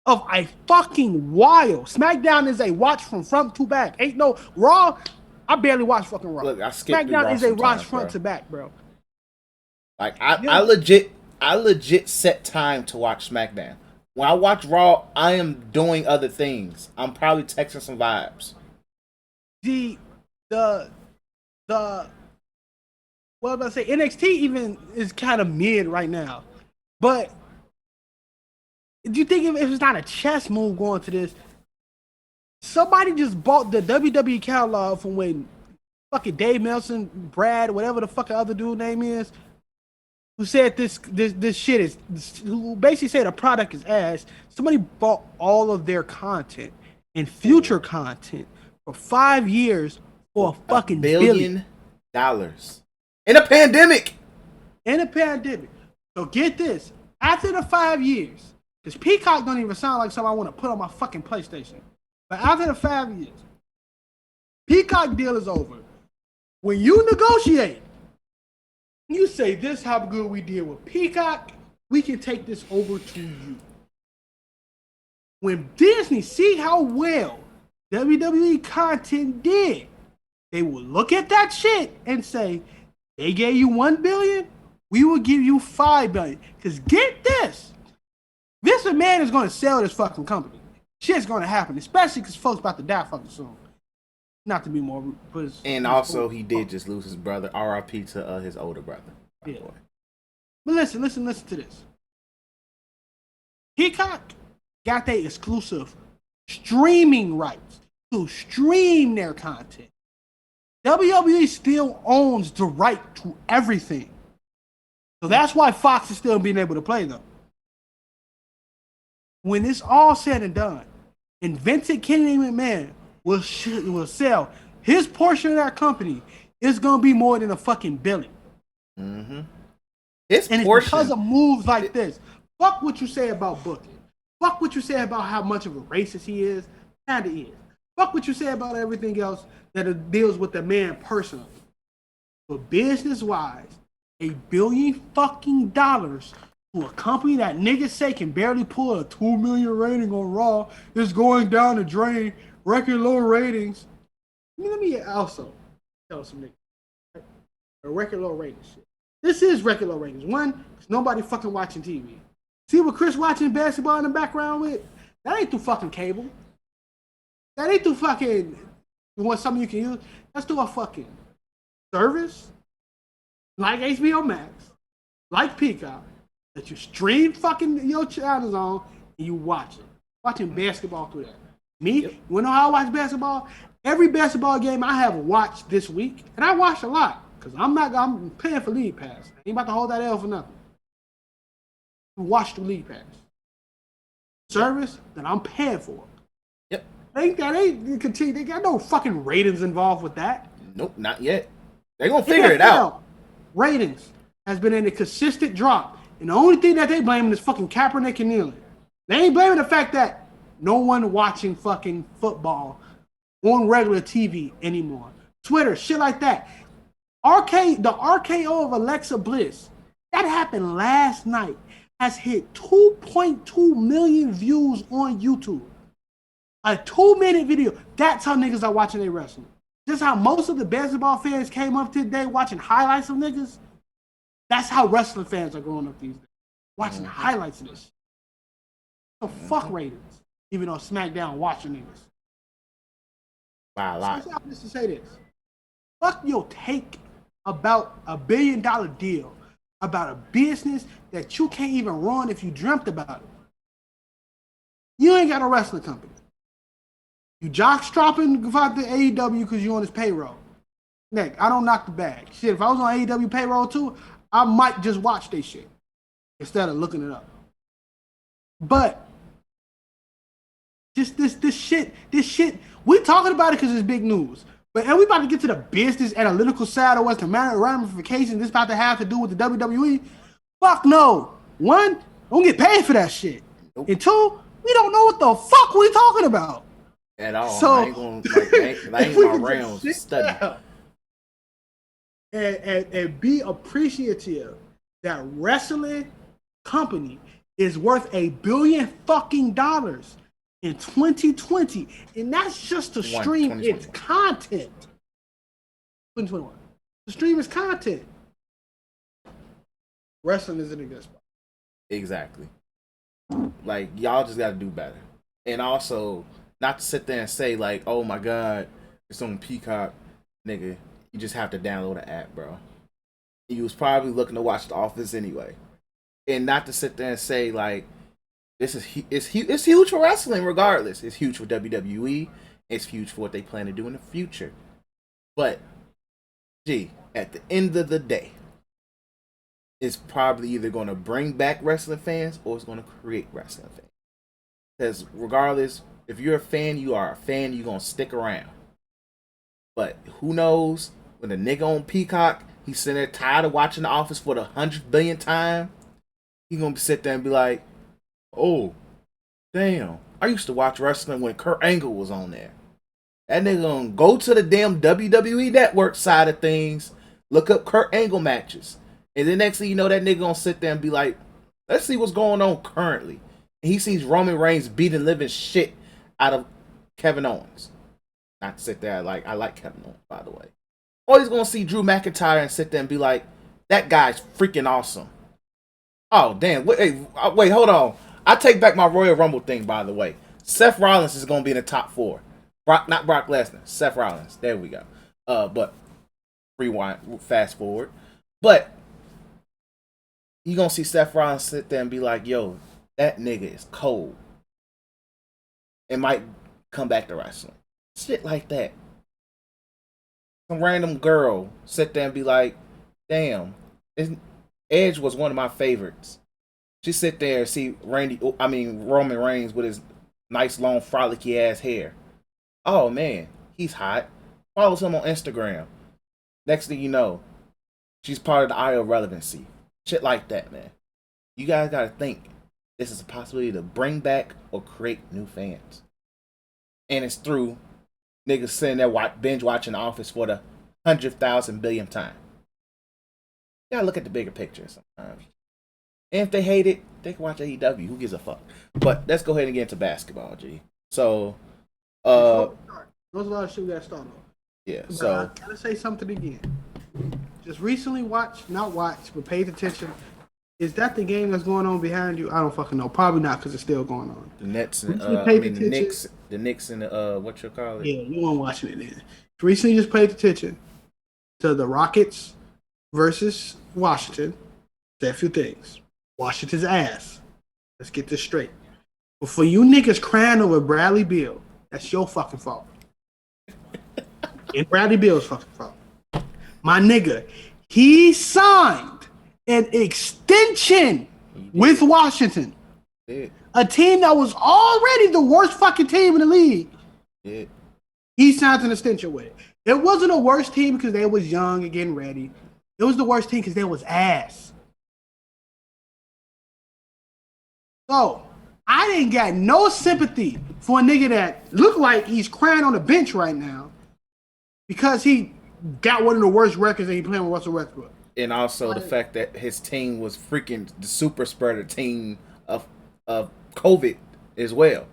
of a fucking while. SmackDown is a watch from front to back. Ain't no Raw. I barely watch fucking Raw. Look, I skipped SmackDown is a watch front to back, bro. Like I legit set time to watch SmackDown. When I watch Raw, I am doing other things. I'm probably texting some vibes. The what am I say? NXT even is kind of mid right now. But do you think if it's not a chess move going to this, somebody just bought the WWE catalog from when fucking Dave Meltzer, Brad, whatever the fucking other dude name is, who said this shit is, who basically said a product is ass. Somebody bought all of their content and future content for 5 years for a fucking $1 billion. In a pandemic. So get this. After the 5 years, because Peacock don't even sound like something I want to put on my fucking PlayStation. But after the 5 years, Peacock deal is over. When you negotiate, you say this how good we did with Peacock, we can take this over to you. When Disney see how well WWE content did, they will look at that shit and say, they gave you $1 billion, we will give you $5 billion. Because get this, Vince McMahon is going to sell this fucking company. Shit's going to happen, especially because folks about to die fucking soon. Not to be more, but and also he did just lose his brother. R.I.P. to his older brother. Yeah. But listen to this. Peacock got their exclusive streaming rights to stream their content. WWE still owns the right to everything. So that's why Fox is still being able to play them. When it's all said and done, and Vincent Kennedy McMahon will sell his portion of that company, is going to be more than a fucking $1 billion. Mm-hmm. His And it's portion, because of moves like this. Fuck what you say about booking. Fuck what you say about how much of a racist he is. Kinda is. Fuck what you say about everything else that deals with the man personally. But business wise, $1 billion fucking dollars to a company that niggas say can barely pull a 2 million rating on Raw is going down the drain. Record low ratings. Let me also tell some niggas. A record low ratings shit. This is record low ratings. One, because nobody fucking watching TV. See what Chris watching basketball in the background with? That ain't through fucking cable. That ain't through fucking something you can use. That's through a fucking service like HBO Max, like Peacock, that you stream fucking your channels on and you watch it. Watching basketball through that. Me, you wanna know how I watch basketball? Every basketball game I have watched this week, and I watched a lot, because I'm paying for League Pass. I ain't about to hold that L for nothing. Watch the League Pass. Service that I'm paying for. Yep. They got no fucking ratings involved with that. Nope, not yet. They're gonna figure it out. Ratings has been in a consistent drop. And the only thing that they blaming is fucking Kaepernick and kneeling. They ain't blaming the fact that no one watching fucking football on regular TV anymore. Twitter, shit like that. The RKO of Alexa Bliss, that happened last night, has hit 2.2 million views on YouTube. A 2-minute video. That's how niggas are watching their wrestling. Just how most of the basketball fans came up today watching highlights of niggas. That's how wrestling fans are growing up these days. Watching highlights of this. So fuck ratings. Even though SmackDown watching niggas. By a lot. So I'm just to say this. Fuck your take about $1 billion deal. About a business that you can't even run if you dreamt about it. You ain't got a wrestling company. You jockstropping about the AEW because you on his payroll. Nick, I don't knock the bag. Shit, if I was on AEW payroll too, I might just watch this shit instead of looking it up. But just this shit, we talking about it because it's big news. But are we about to get to the business analytical side of what's the ramifications this about to have to do with the WWE? Fuck no. One, don't get paid for that shit. Nope. And two, we don't know what the fuck we talking about. At all. So, I ain't gonna that ain't my realm to study. And be appreciative that wrestling company is worth $1 billion fucking dollars in 2020, and that's just to stream its content. 2021. To stream its content. Wrestling is in a good spot. Exactly. Like, y'all just gotta do better. And also, not to sit there and say, like, oh my god, it's on Peacock. Nigga, you just have to download the app, bro. You was probably looking to watch The Office anyway. And not to sit there and say, like, it's huge for wrestling regardless. It's huge for WWE. It's huge for what they plan to do in the future. But, gee, at the end of the day, it's probably either going to bring back wrestling fans or it's going to create wrestling fans. Because regardless, if you're a fan, you are a fan, you're going to stick around. But who knows, when the nigga on Peacock, he's sitting there tired of watching The Office for the 100th billionth time, he's going to sit there and be like, oh, damn, I used to watch wrestling when Kurt Angle was on there. That nigga gonna go to the damn WWE Network side of things, look up Kurt Angle matches. And then next thing you know, that nigga gonna sit there and be like, let's see what's going on currently. And he sees Roman Reigns beating living shit out of Kevin Owens. Not to sit there, I like Kevin Owens, by the way. Or he's gonna see Drew McIntyre and sit there and be like, that guy's freaking awesome. Oh, damn. Wait, hold on. I take back my Royal Rumble thing, by the way. Seth Rollins is gonna be in the top 4. Not Brock Lesnar. Seth Rollins. There we go. But rewind, fast forward. But you gonna see Seth Rollins sit there and be like, yo, that nigga is cold. It might come back to wrestling. Shit like that. Some random girl sit there and be like, damn, Edge was one of my favorites. She sit there and see Roman Reigns with his nice long frolicky ass hair. Oh man, he's hot. Follows him on Instagram. Next thing you know, she's part of the IO relevancy. Shit like that, man. You guys gotta think. This is a possibility to bring back or create new fans. And it's through niggas sitting there binge watching The Office for the 100,000 billionth time. You gotta look at the bigger picture sometimes. And if they hate it, they can watch AEW. Who gives a fuck? But let's go ahead and get into basketball, G. So, there's a lot of shit we got to start on. yeah. But So I gotta say something again. Just recently not watched, but paid attention. Is that the game that's going on behind you? I don't fucking know. Probably not, because it's still going on. the Nets and the Knicks and what you call it? Yeah, you weren't watching it then. Recently just paid attention to the Rockets versus Washington. Said a few things. Washington's ass. Let's get this straight. But for you niggas crying over Bradley Beal, that's your fucking fault. And Bradley Beal's fucking fault. My nigga, he signed an extension with Washington. A team that was already the worst fucking team in the league. He signed an extension with it. It wasn't a worst team because they was young and getting ready. It was the worst team because they was ass. So, I didn't got no sympathy for a nigga that looked like he's crying on the bench right now because he got one of the worst records and he playing with Russell Westbrook. And also the fact that his team was freaking the super spreader team of COVID as well.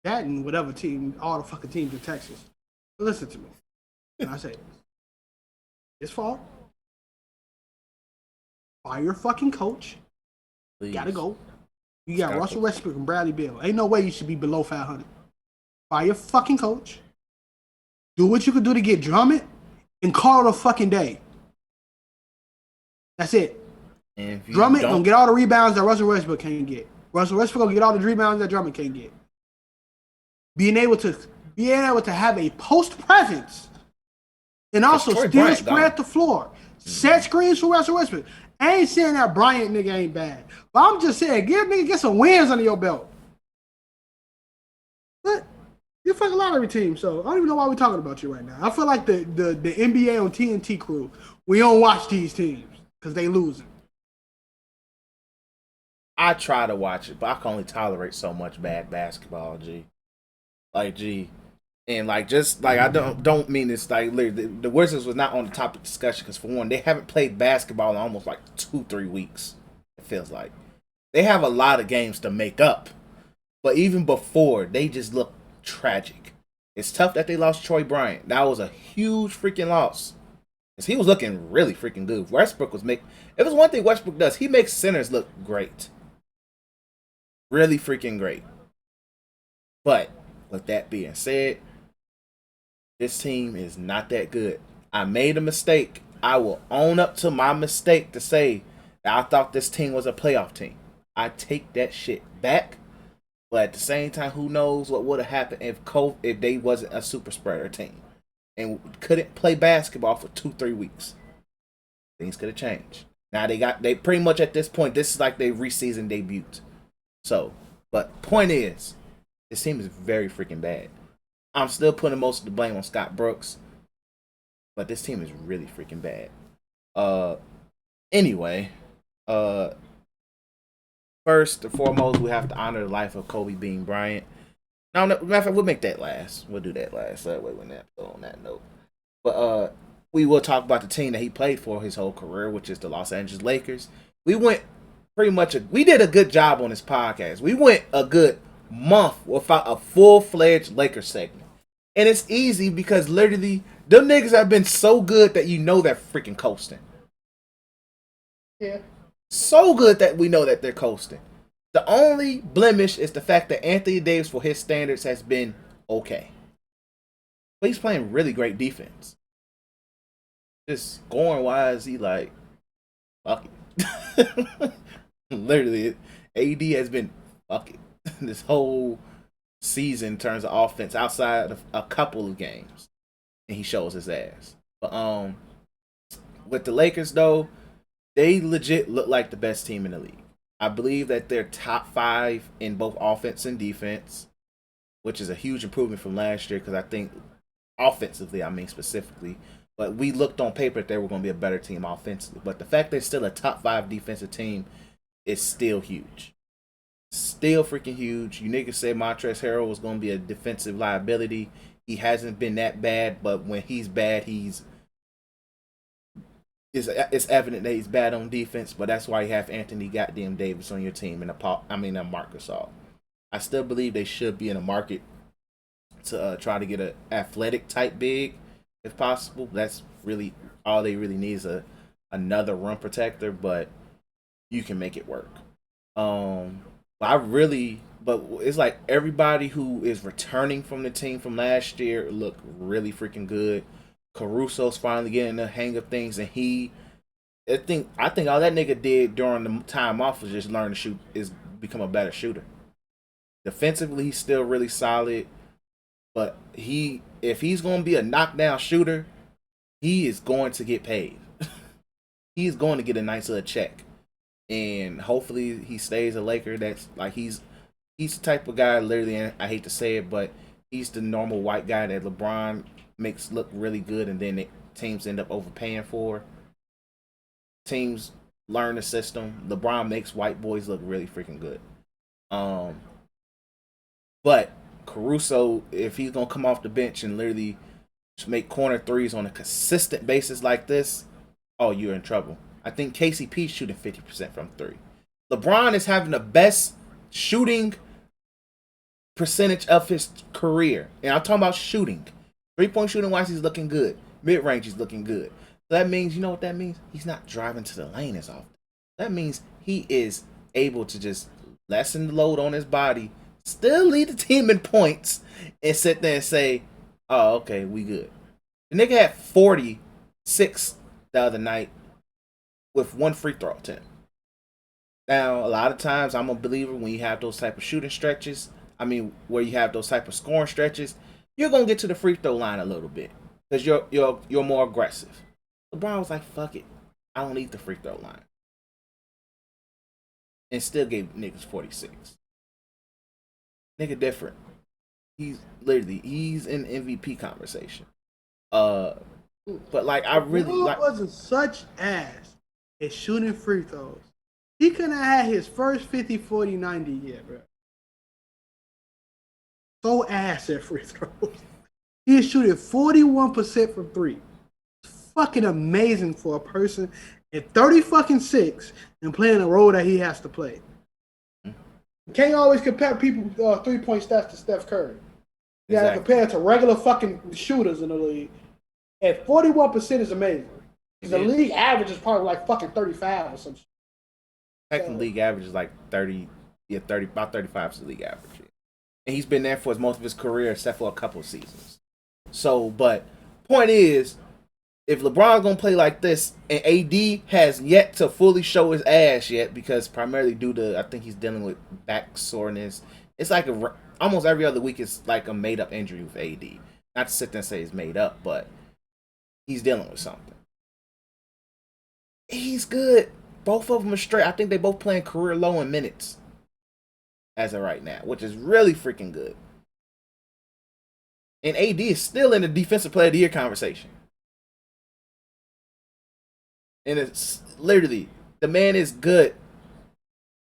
That and whatever team, all the fucking teams in Texas. But listen to me. And I say this. His fault. Fire your fucking coach. Please. Gotta go. You got Russell Westbrook and Bradley Beal. Ain't no way you should be below 500. Fire your fucking coach. Do what you can do to get Drummond and call it a fucking day. That's it. Drummond gonna get all the rebounds that Russell Westbrook can't get. Russell Westbrook gonna get all the rebounds that Drummond can't get. Being able to have a post presence and also still spread the floor. Set screens for Russell Westbrook. I ain't saying that Bryant nigga ain't bad. But I'm just saying, get some wins under your belt. But you're a fucking lottery team, so I don't even know why we're talking about you right now. I feel like the NBA on TNT crew, we don't watch these teams because they losing. I try to watch it, but I can only tolerate so much bad basketball, G. Like, G. And, like, just, like, I don't mean this, like, the Wizards was not on the topic discussion because, for one, they haven't played basketball in almost, like, 2-3 weeks, it feels like. They have a lot of games to make up. But even before, they just look tragic. It's tough that they lost Troy Bryant. That was a huge freaking loss. Because he was looking really freaking good. Westbrook was making... If there's one thing Westbrook does, he makes centers look great. Really freaking great. But, with that being said, this team is not that good. I made a mistake. I will own up to my mistake to say that I thought this team was a playoff team. I take that shit back. But at the same time, who knows what would have happened if they wasn't a super spreader team and couldn't play basketball for 2-3 weeks. Things could have changed. Now they pretty much at this point, this is like their reseason debut. So, but point is, this team is very freaking bad. I'm still putting most of the blame on Scott Brooks, but this team is really freaking bad. Anyway, first and foremost, we have to honor the life of Kobe Bean Bryant. No, matter of fact, we'll make that last. We'll do that last. On that note. But we will talk about the team that he played for his whole career, which is the Los Angeles Lakers. We went we did a good job on this podcast. We went a good month without a full-fledged Lakers segment. And it's easy because literally, them niggas have been so good that you know they're freaking coasting. Yeah. So good that we know that they're coasting. The only blemish is the fact that Anthony Davis, for his standards, has been okay. But he's playing really great defense. Just scoring-wise, he like, fuck it. Literally, AD has been fuck it. This whole season in terms of offense outside of a couple of games. And he shows his ass. But with the Lakers, though, they legit look like the best team in the league. I believe that they're top 5 in both offense and defense, which is a huge improvement from last year because I think offensively, specifically. But we looked on paper that they were going to be a better team offensively. But the fact they're still a top 5 defensive team is still huge. Still freaking huge. You niggas said Montrezl Harrell was going to be a defensive liability. He hasn't been that bad, but when he's bad, it's evident that he's bad on defense. But that's why you have Anthony goddamn Davis on your team and Marcus All. I still believe they should be in a market to try to get an athletic type big if possible. That's really all they really need is another rim protector, but you can make it work. But it's like everybody who is returning from the team from last year look really freaking good. Caruso's finally getting the hang of things, and I think all that nigga did during the time off was just learn to shoot, is become a better shooter. Defensively, he's still really solid, but if he's going to be a knockdown shooter, he is going to get paid. He's going to get a nice little check, and hopefully he stays a Laker. That's like he's the type of guy. Literally, and I hate to say it, but he's the normal white guy that LeBron makes look really good, and then teams end up overpaying for. Teams learn the system. LeBron makes white boys look really freaking good. But Caruso, if he's gonna come off the bench and literally just make corner threes on a consistent basis like this, oh, you're in trouble. I think KCP's shooting 50% from 3. LeBron is having the best shooting percentage of his career, and I'm talking about shooting. 3-point shooting wise, he's looking good. Mid range, he's looking good. So that means, you know what that means? He's not driving to the lane as often. That means he is able to just lessen the load on his body, still lead the team in points, and sit there and say, oh, okay, we good. The nigga had 46 the other night with 1 free throw attempt. Now, a lot of times, I'm a believer when you have those type of shooting stretches, where you have those type of scoring stretches, you're going to get to the free throw line a little bit because you're more aggressive. LeBron was like, fuck it. I don't need the free throw line. And still gave niggas 46. Nigga different. He's in MVP conversation. But like I really Will wasn't such ass at shooting free throws. He couldn't have had his first 50, 40, 90 yet, bro. So ass at free throws. He is shooting 41% from 3. It's fucking amazing for a person at 36 and playing a role that he has to play. You can't always compare people 3-point stats to Steph Curry. You gotta compare it to regular fucking shooters in the league. At 41% is amazing. The league average is probably like fucking 35 or something. Second league average is like 30, about 35 is the league average. And he's been there for most of his career except for a couple of seasons. So, but point is, if LeBron's gonna play like this, and AD has yet to fully show his ass yet, because primarily due to, I think he's dealing with back soreness. It's like almost every other week it's like a made up injury with AD. Not to sit there and say it's made up, but he's dealing with something. He's good. Both of them are straight. I think they both playing career low in minutes as of right now, which is really freaking good. And AD is still in the defensive player of the year conversation. And it's literally, the man is good.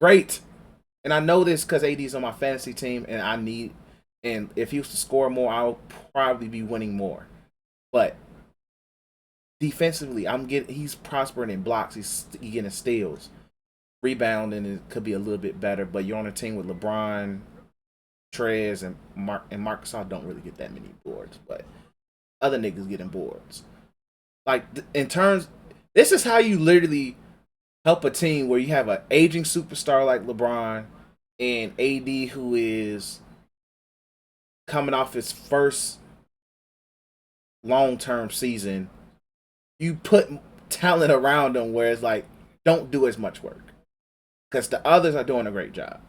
Great. And I know this because AD is on my fantasy team, and if he was to score more, I'll probably be winning more. But defensively, he's prospering in blocks. He's getting steals. Rebounding it could be a little bit better, but you're on a team with LeBron, Trez, and Marcus All don't really get that many boards, but other niggas getting boards. Like, this is how you literally help a team where you have an aging superstar like LeBron and AD who is coming off his first long-term season. You put talent around them where it's like, don't do as much work. Because the others are doing a great job.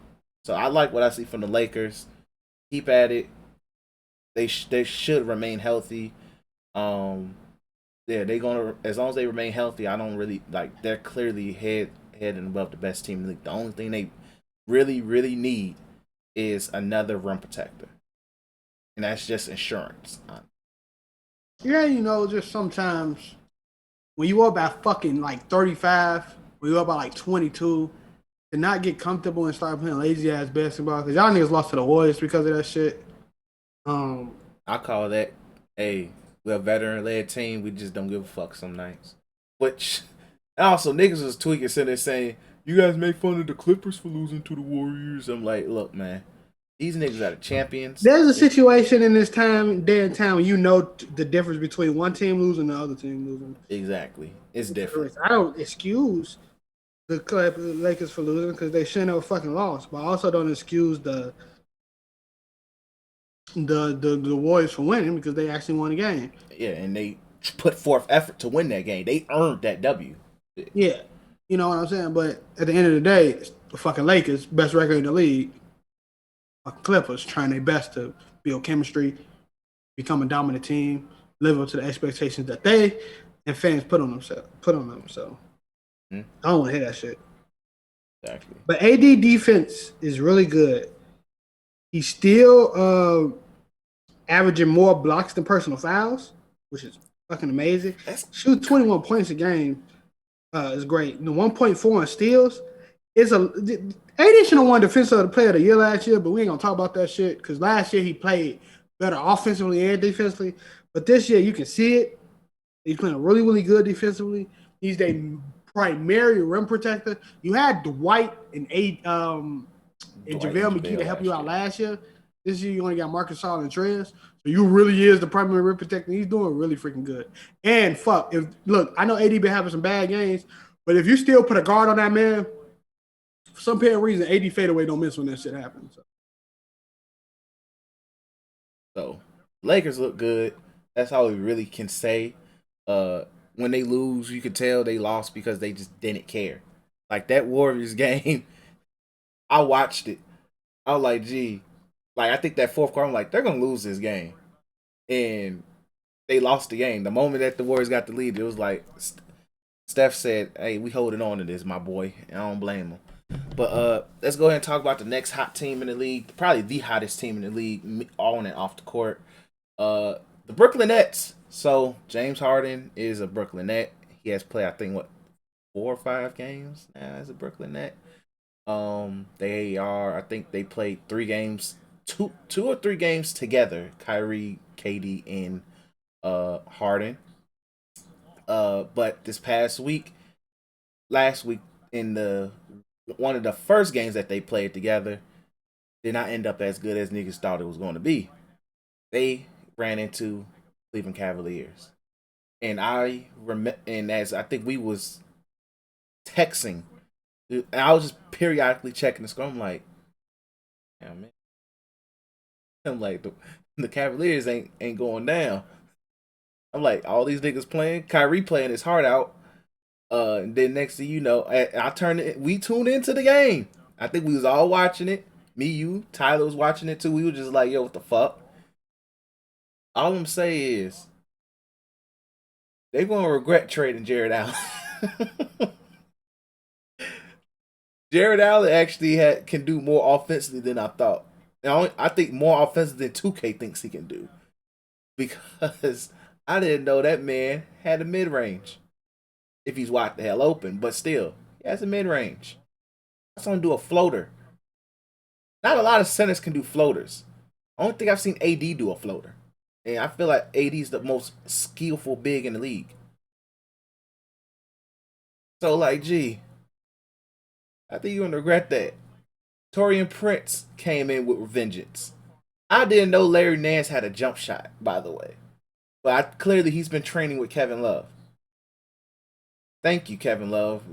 So I like what I see from the Lakers. Keep at it. They should remain healthy. They're gonna, as long as they remain healthy. I don't really like. They're clearly head and above the best team in the league. The only thing they really need is another rim protector, and that's just insurance. Yeah, just sometimes when you up by fucking like 35, when you up by like 22, to not get comfortable and start playing lazy ass basketball because y'all niggas lost to the Warriors because of that shit. Um, I call that, hey, we're a veteran led team. We just don't give a fuck some nights. Which, and also niggas was tweaking, sitting there saying, you guys make fun of the Clippers for losing to the Warriors. I'm like, look, man, these niggas are the champions. there's a situation in this day and time when the difference between one team losing and the other team losing. Exactly. It's different. I don't excuse the Lakers for losing because they shouldn't have fucking lost, but I also don't excuse the Warriors for winning because they actually won the game. Yeah, and they put forth effort to win that game. They earned that W. Yeah, you know what I'm saying. But at the end of the day, it's the fucking Lakers, best record in the league. Clippers trying their best to build chemistry, become a dominant team, live up to the expectations that they and fans put on them. So Hmm. I don't want to hear that shit. Exactly. But AD defense is really good. He's still averaging more blocks than personal fouls, which is fucking amazing. Shoot 21 points a game is great. The 1.4 in steals is AD should have won Defensive Player of the Year last year, but we ain't gonna talk about that shit because last year he played better offensively and defensively. But this year you can see it. He's playing really, really good defensively. He's a primary rim protector. You had Dwight and JaVale McGee to help you out last year. This year you only got Marcus Gasol and Trez. So you really is the primary rim protector. He's doing really freaking good. And fuck, I know AD been having some bad games, but if you still put a guard on that man, for some apparent reason, AD fadeaway don't miss when that shit happens. So Lakers look good. That's all we really can say. When they lose, you could tell they lost because they just didn't care. Like that Warriors game, I watched it. I was like, gee, like I think that fourth quarter, I'm like, they're gonna lose this game, and they lost the game. The moment that the Warriors got the lead, it was like Steph said, "Hey, we holding on to this, my boy." And I don't blame him. But let's go ahead and talk about the next hot team in the league, probably the hottest team in the league, on and off the court. The Brooklyn Nets. So James Harden is a Brooklyn Net. He has played, I think, 4 or 5 games now as a Brooklyn Net. They are, I think they played 3 games, two or 3 games together. Kyrie, KD, and Harden. But this past week, last week in one of the first games that they played together, did not end up as good as niggas thought it was going to be. They ran into Cleveland Cavaliers, and as I think we was texting, and I was just periodically checking the score. I'm like, yeah, man. I'm like, the Cavaliers ain't going down. I'm like, all these niggas playing, Kyrie playing his heart out. And then next thing you know, we tuned into the game. I think we was all watching it. Me, you, Tyler was watching it too. We were just like, yo, what the fuck? All I'm saying is, they're gonna regret trading Jared Allen. Jared Allen actually can do more offensively than I thought. Now, I think more offensive than 2K thinks he can do. Because I didn't know that man had a mid range. If he's wide the hell open, but still, he has a mid range. That's gonna do a floater. Not a lot of centers can do floaters. I don't think I've seen AD do a floater. And I feel like AD is the most skillful big in the league. So, like, gee, I think you're gonna regret that. Torian Prince came in with vengeance. I didn't know Larry Nance had a jump shot, by the way. But clearly he's been training with Kevin Love. Thank you, Kevin Love,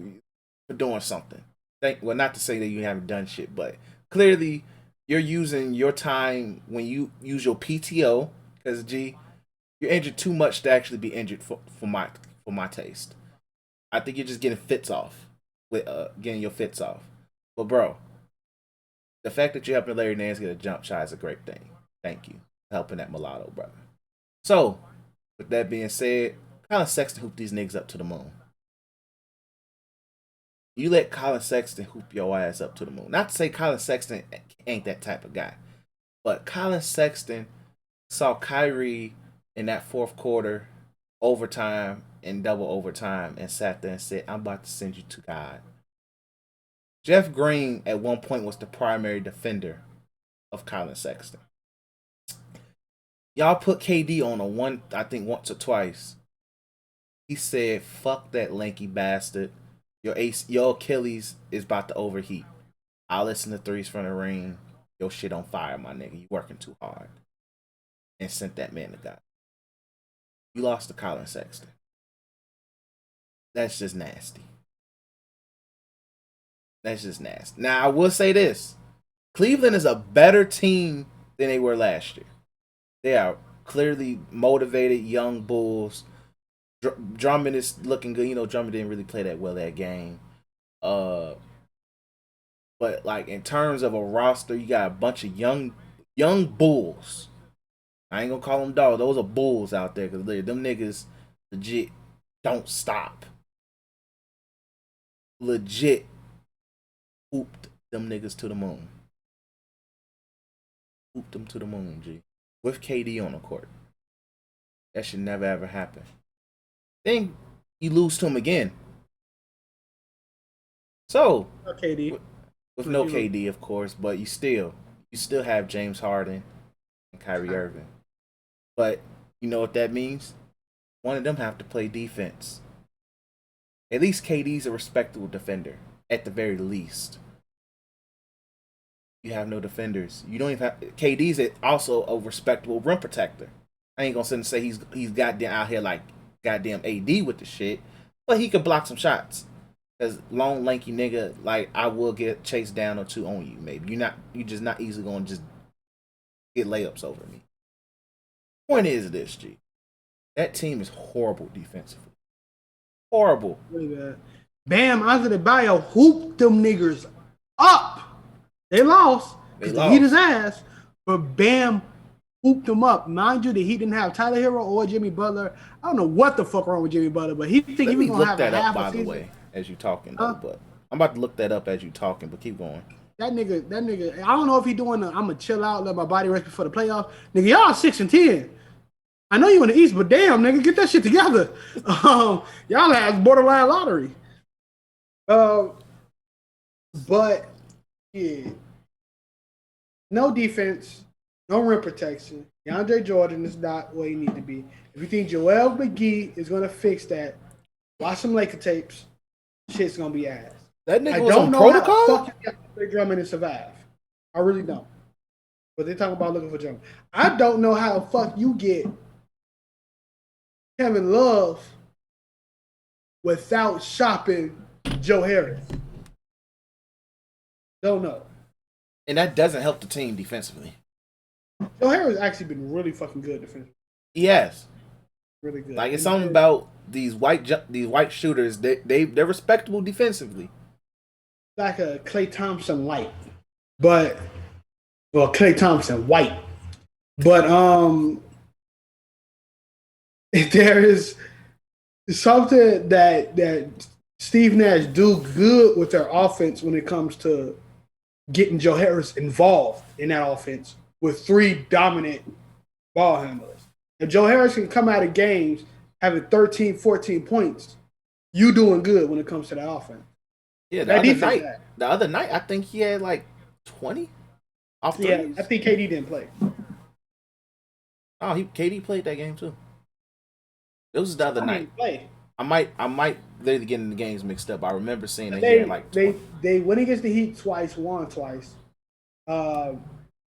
for doing something. Well, not to say that you haven't done shit, but clearly you're using your time when you use your PTO, because you're injured too much to actually be injured for my taste. I think you're just getting fits off with getting your fits off. But bro, the fact that you're helping Larry Nance get a jump shot is a great thing. Thank you for helping that mulatto brother. So, with that being said, Colin Sexton hooped these niggas up to the moon. You let Colin Sexton hoop your ass up to the moon. Not to say Colin Sexton ain't that type of guy, but Colin Sexton saw Kyrie in that fourth quarter, overtime and double overtime, and sat there and said, "I'm about to send you to God." Jeff Green at one point was the primary defender of Colin Sexton. Y'all put KD on a one, I think once or twice. He said, "Fuck that lanky bastard. Your Achilles is about to overheat. I'll listen to threes from the ring. Your shit on fire, my nigga. You working too hard." And sent that man to God. You lost to Colin Sexton. That's just nasty. That's just nasty. Now, I will say this. Cleveland is a better team than they were last year. They are clearly motivated young Bulls. Drummond is looking good. You know, Drummond didn't really play that well that game. But like in terms of a roster, you got a bunch of young Bulls. I ain't gonna call them dogs. Those are Bulls out there because them niggas legit don't stop. Legit hooped them niggas to the moon. Hooped them to the moon, G. With KD on the court. That should never ever happen. Then you lose to him again. So KD. with no KD, of course, but you still have James Harden and Kyrie Irving. But you know what that means? One of them have to play defense. At least KD's a respectable defender. At the very least. You have no defenders. You don't even have KD's also a respectable rim protector. I ain't gonna sit and say he's goddamn out here like goddamn AD with the shit, but he could block some shots. As long lanky nigga, like I will get chased down or two on you. Maybe you're just not easily gonna just get layups over me. Point is this, G. That team is horrible defensively. Horrible. Really bad. Bam Adebayo hooped them niggers up. They lost because the Heat his ass, but Bam hooped them up. Mind you, the Heat didn't have Tyler Hero or Jimmy Butler. I don't know what the fuck wrong with Jimmy Butler, but he think he was gonna have a half a season. Let me look that up, by the way, as you talking. But I'm about to look that up as you talking. But keep going. That nigga. I don't know if he doing. I'm gonna chill out, let my body rest before the playoffs. Nigga, y'all 6-10. I know you in the East, but damn, nigga, get that shit together. Y'all have borderline lottery. But yeah, no defense, no rim protection. DeAndre Jordan is not where he need to be. If you think Joel McGee is gonna fix that, watch some Laker tapes. Shit's gonna be ass. That nigga was on protocol. How the fuck you got Drummond and survive. I really don't. But they talk about looking for Drummond. I don't know how the fuck you get Kevin Love without shopping Joe Harris. Don't know. And that doesn't help the team defensively. Joe Harris actually been really fucking good defensively. Yes. Really good. Like it's something about these white shooters. They're respectable defensively. Like a Klay Thompson light. But Klay Thompson white. But if there is something that Steve Nash do good with their offense when it comes to getting Joe Harris involved in that offense with three dominant ball handlers. If Joe Harris can come out of games having 13, 14 points, you doing good when it comes to that offense. Yeah, the other night, I think he had like 20 off threes. Yeah, I think KD didn't play. Oh, KD played that game too. It was the other night. I might literally getting the games mixed up. I remember seeing that he had like 20. They went against the Heat twice, won twice. I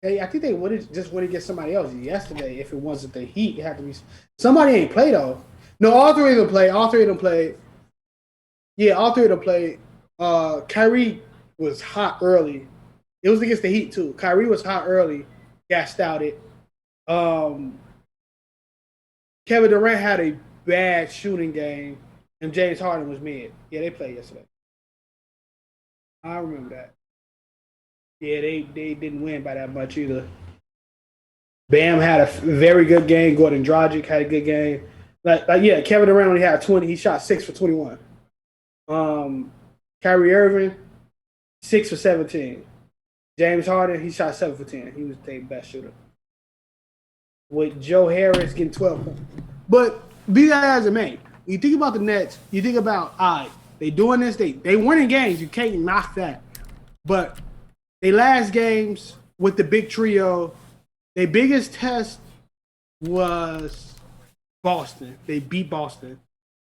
think they just went against somebody else yesterday. If it wasn't the Heat, it had to be somebody ain't play though. No, all three of them played. Yeah, all three of them played. Kyrie was hot early. It was against the Heat too. Kyrie was hot early, gassed out it. Kevin Durant had a bad shooting game, and James Harden was mid. Yeah, they played yesterday. I remember that. Yeah, they didn't win by that much either. Bam had a very good game. Gordon Dragic had a good game. Yeah, Kevin Durant only had 20. He shot 6 for 21. Kyrie Irving, 6 for 17. James Harden, he shot 7 for 10. He was the best shooter. with Joe Harris getting 12 points. But be that as it may, when you think about the Nets, you think about, all right, they doing this, they winning games. You can't knock that. But they last games with the big trio, their biggest test was Boston. They beat Boston.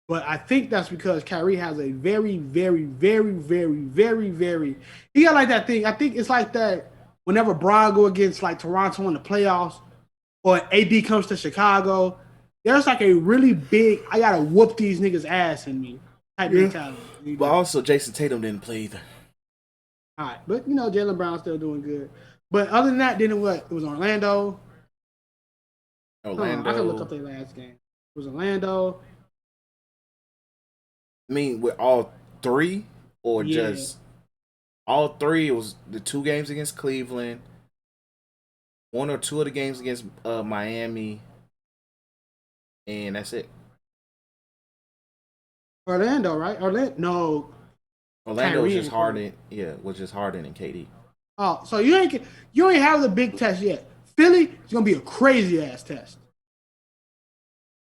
But I think that's because Kyrie has a very, very, very, very, very, very. He got like that thing. I think it's like that whenever Bron go against like Toronto in the playoffs, or AD comes to Chicago. There's like a really big. I gotta whoop these niggas' ass in me type mentality. But also, Jason Tatum didn't play either. All right, but Jaylen Brown's still doing good. But other than that, then what? It was Orlando. I can look up their last game. It was Orlando. I mean, with all three, or just all three? It was the 2 games against Cleveland, 1 or 2 of the games against Miami, and that's it. Orlando, right? Orlando Kyrie was just Harden. Yeah, was just Harden and KD. Oh, so you ain't have the big test yet. Philly is gonna be a crazy ass test.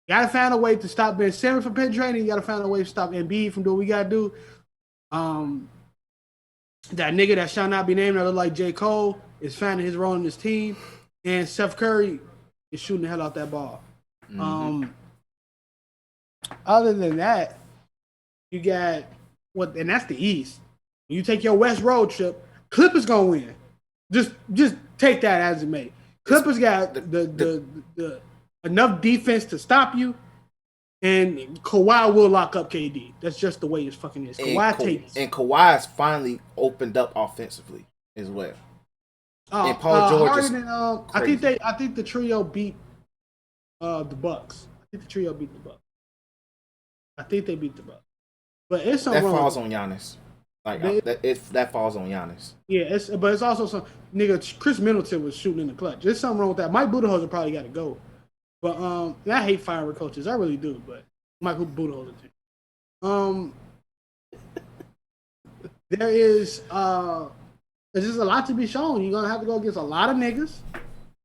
You gotta find a way to stop Ben Simmons from penetrating. You gotta find a way to stop Embiid from doing what we gotta do. That nigga that shall not be named that look like J. Cole is finding his role in this team, and Steph Curry is shooting the hell out that ball. Other than that, you got and that's the East. When you take your West road trip, Clippers gonna win. Just take that as it may. Clippers got the enough defense to stop you, and Kawhi will lock up KD. That's just the way it fucking is. Kawhi has finally opened up offensively as well. And Paul George is crazy. I think the trio beat the Bucks. I think the trio beat the Bucks. I think they beat the Bucks. But it's something that falls on Giannis. That falls on Giannis. Yeah, but it's also some nigga. Chris Middleton was shooting in the clutch. There's something wrong with that. Mike Budenholzer probably got to go. But I hate firing coaches. I really do. But Michael Budenholzer too. There's just a lot to be shown. You're gonna have to go against a lot of niggas.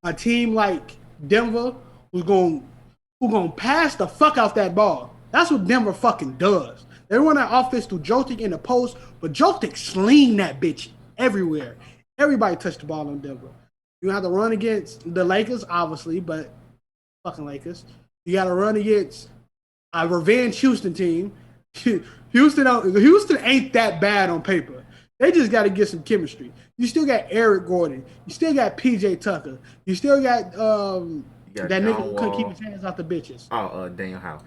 A team like Denver who's gonna pass the fuck out that ball. That's what Denver fucking does. They run that offense through Jokic in the post, but Jokic sling that bitch everywhere. Everybody touched the ball on Denver. You have to run against the Lakers, obviously, but fucking Lakers. You got to run against a revenge Houston team. Houston ain't that bad on paper. They just got to get some chemistry. You still got Eric Gordon. You still got PJ Tucker. You still got that nigga who couldn't keep his hands out the bitches. Daniel House.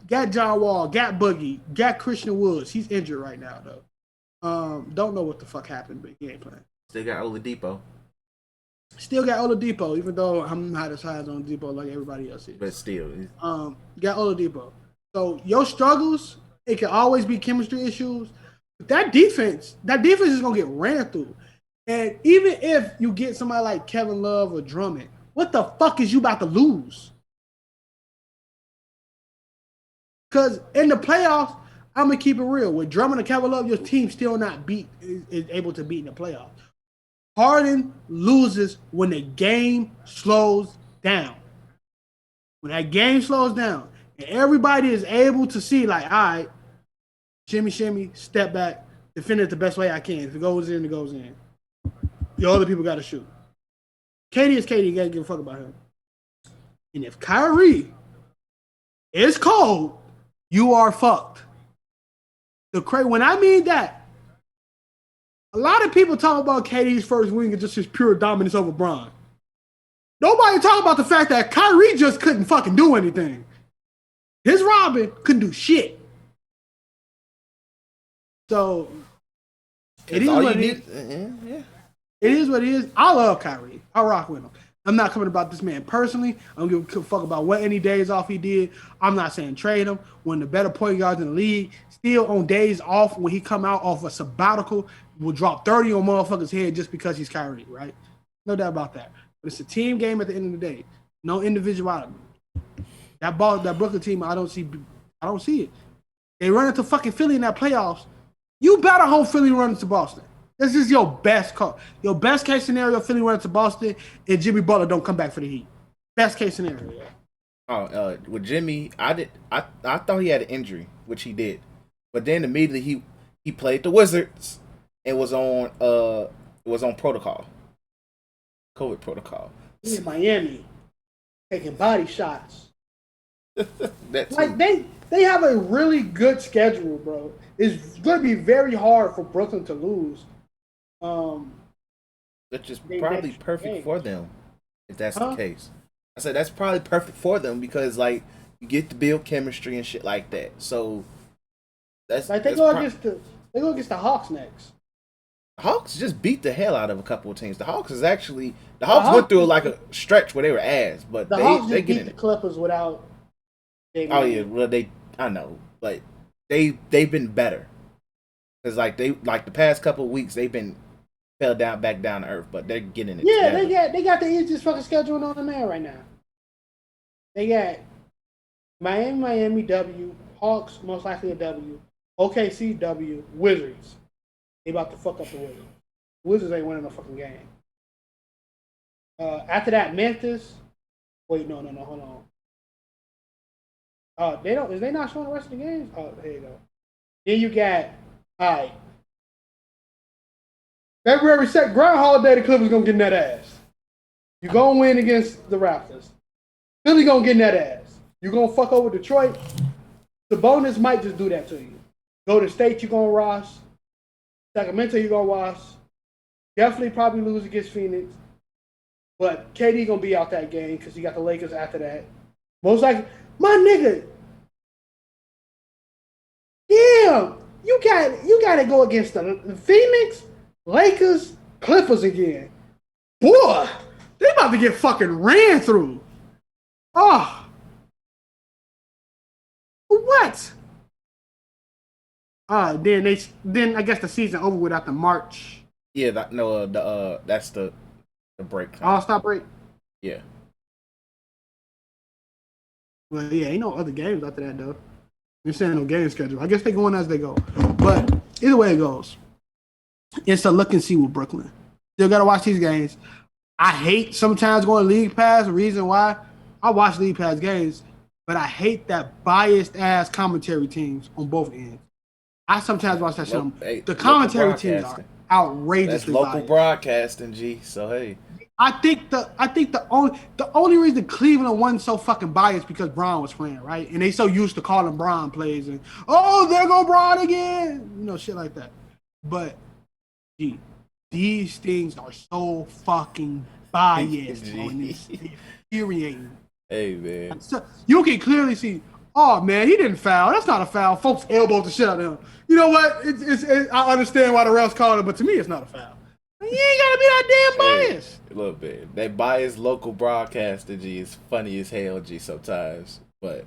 Got John Wall, got Boogie, got Christian Woods. He's injured right now, though. Don't know what the fuck happened, but he ain't playing. Still got Oladipo. Even though I'm not as high as Oladipo like everybody else is. But still. Got Oladipo. So your struggles, it can always be chemistry issues. But that defense is going to get ran through. And even if you get somebody like Kevin Love or Drummond, what the fuck is you about to lose? Because in the playoffs, I'm going to keep it real. With Drummond and Kevin Love, your team still not is able to beat in the playoffs. Harden loses when the game slows down. When that game slows down, and everybody is able to see, like, all right, shimmy, step back, defend it the best way I can. If it goes in, it goes in. The other people got to shoot. KD is KD. You got to give a fuck about him. And if Kyrie is cold, you are fucked. When I mean that, a lot of people talk about KD's first wing and just his pure dominance over Bron. Nobody talk about the fact that Kyrie just couldn't fucking do anything. His Robin couldn't do shit. So it is what it is. Yeah. It is what it is. I love Kyrie. I rock with him. I'm not coming about this man personally. I don't give a fuck about what any days off he did. I'm not saying trade him. One of the better point guards in the league, still on days off when he come out off a sabbatical, will drop 30 on motherfuckers' head just because he's Kyrie, right? No doubt about that. But it's a team game at the end of the day. No individuality. That Brooklyn team, I don't see it. They run into fucking Philly in that playoffs. You better hope Philly run into Boston. This is your best call. Your best case scenario, Philly run into Boston, and Jimmy Butler don't come back for the Heat. Best case scenario. With Jimmy, I thought he had an injury, which he did, but then immediately he played the Wizards and was on protocol, COVID protocol. He in Miami taking body shots. That's Like they have a really good schedule, bro. It's going to be very hard for Brooklyn to lose. That's just probably perfect for them, if that's the case. I said that's probably perfect for them because like you get to build chemistry and shit like that. So that's like they go against the Hawks next. The Hawks just beat the hell out of a couple of teams. The Hawks went through like a stretch where they were ass, but the Hawks just beat the Clippers without. Oh yeah, well I know, but they've been better because like the past couple of weeks they've been fell back down to earth, but they're getting it. Yeah, together. they got the easiest fucking schedule on the man right now. They got Miami W, Hawks most likely a W, OKC W, Wizards. They about to fuck up the Wizards. Wizards ain't winning no fucking game. After that, Memphis. Wait, no, hold on. They don't. Is they not showing the rest of the games? Oh, here you go. Then you got all right. February 2nd, Groundhog Day, the Clippers gonna get in that ass. You gonna win against the Raptors. Philly gonna get in that ass. You gonna fuck over Detroit. The bonus might just do that to you. Go to State, you gonna Ross. Sacramento, you gonna wash. Definitely probably lose against Phoenix. But KD gonna be out that game because you got the Lakers after that. Most likely, my nigga. Damn, you got to go against the Phoenix, Lakers, Clippers again. Boy, they about to get fucking ran through. Oh, what? Then I guess the season over with after March. Yeah, that's the break time. All-Star break. Yeah. Well, yeah, ain't no other games after that though. You're saying no game schedule. I guess they going as they go. But either way it goes, it's a look and see with Brooklyn. Still gotta watch these games. I hate sometimes going to League Pass. The reason why I watch League Pass games, but I hate that biased ass commentary teams on both ends. I sometimes watch that shit. The commentary teams are outrageously That's local biased. broadcasting, G. So hey. I think the only reason Cleveland wasn't so fucking biased because Braun was playing, right? And they so used to calling Braun plays and there go Braun again, shit like that. But gee, these things are so fucking biased, bro, and it's infuriating. Hey man, so you can clearly see. Oh man, he didn't foul. That's not a foul. Folks elbowed the shit out of him. You know what? I understand why the refs called it, but to me, it's not a foul. You ain't gotta be that damn biased. A little bit. That biased local broadcaster, G, is funny as hell, G, sometimes. But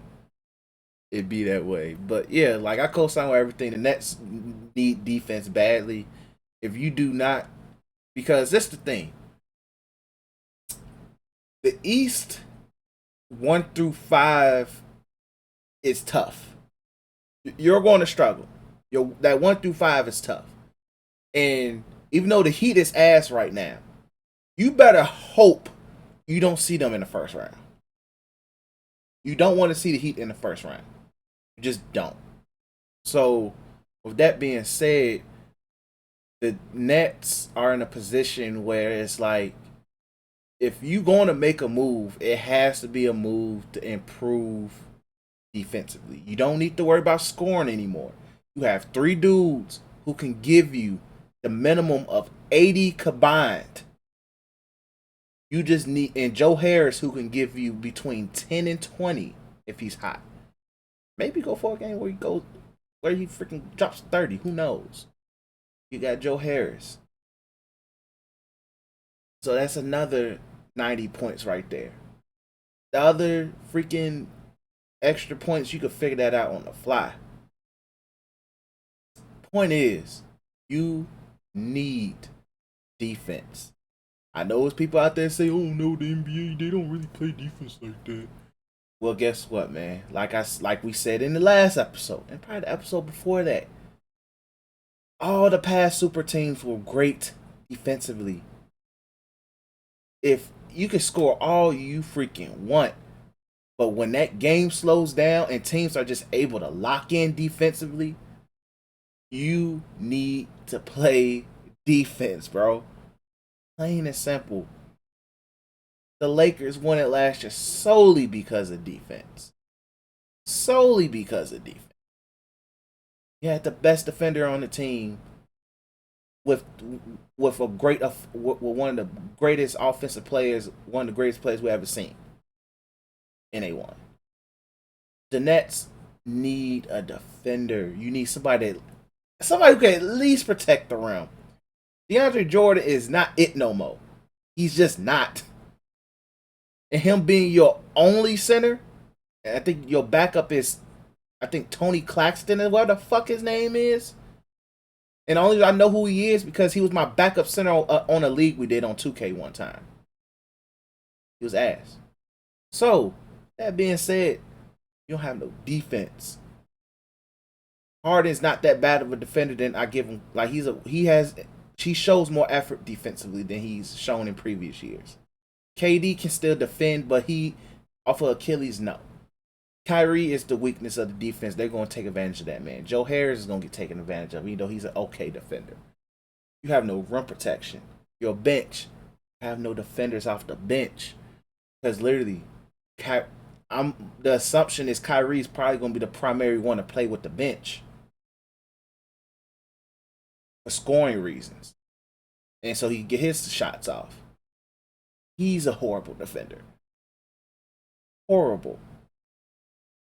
it be that way. But yeah, like I co-sign with everything. The Nets need defense badly. If you do not, because that's the thing. The East 1 through 5 is tough. You're going to struggle. That 1 through 5 is tough. And even though the Heat is ass right now, you better hope you don't see them in the first round. You don't want to see the Heat in the first round. You just don't. So, with that being said, the Nets are in a position where it's like, if you're going to make a move, it has to be a move to improve defensively. You don't need to worry about scoring anymore. You have 3 dudes who can give you the minimum of 80 combined. You just need, and Joe Harris, who can give you between 10 and 20 if he's hot. Maybe go for a game where he freaking drops 30. Who knows? You got Joe Harris. So that's another 90 points right there. The other freaking extra points, you could figure that out on the fly. Point is, you need defense. I know there's people out there say, oh no, the NBA, they don't really play defense like that. Well, guess what, man? Like we said in the last episode, and probably the episode before that, all the past super teams were great defensively. If you can score all you freaking want, but when that game slows down and teams are just able to lock in defensively, you need to play defense, bro. Plain and simple. The Lakers won it last year solely because of defense. Solely because of defense. You had the best defender on the team with a great with one of the greatest offensive players, one of the greatest players we ever seen. And they won. The Nets need a defender. You need somebody who can at least protect the rim. DeAndre Jordan is not it no more. He's just not. And him being your only center, I think your backup is, I think Tony Claxton is what the fuck his name is. And only I know who he is because he was my backup center on a league we did on 2K one time. He was ass. So, that being said, you don't have no defense. Harden's not that bad of a defender than I give him. Like he shows more effort defensively than he's shown in previous years. KD can still defend, but he off of Achilles, no. Kyrie is the weakness of the defense. They're going to take advantage of that, man. Joe Harris is going to get taken advantage of, even though he's an okay defender. You have no rim protection. Your bench, you have no defenders off the bench. Because literally, the assumption is Kyrie's probably going to be the primary one to play with the bench for scoring reasons. And so he can get his shots off. He's a horrible defender. Horrible.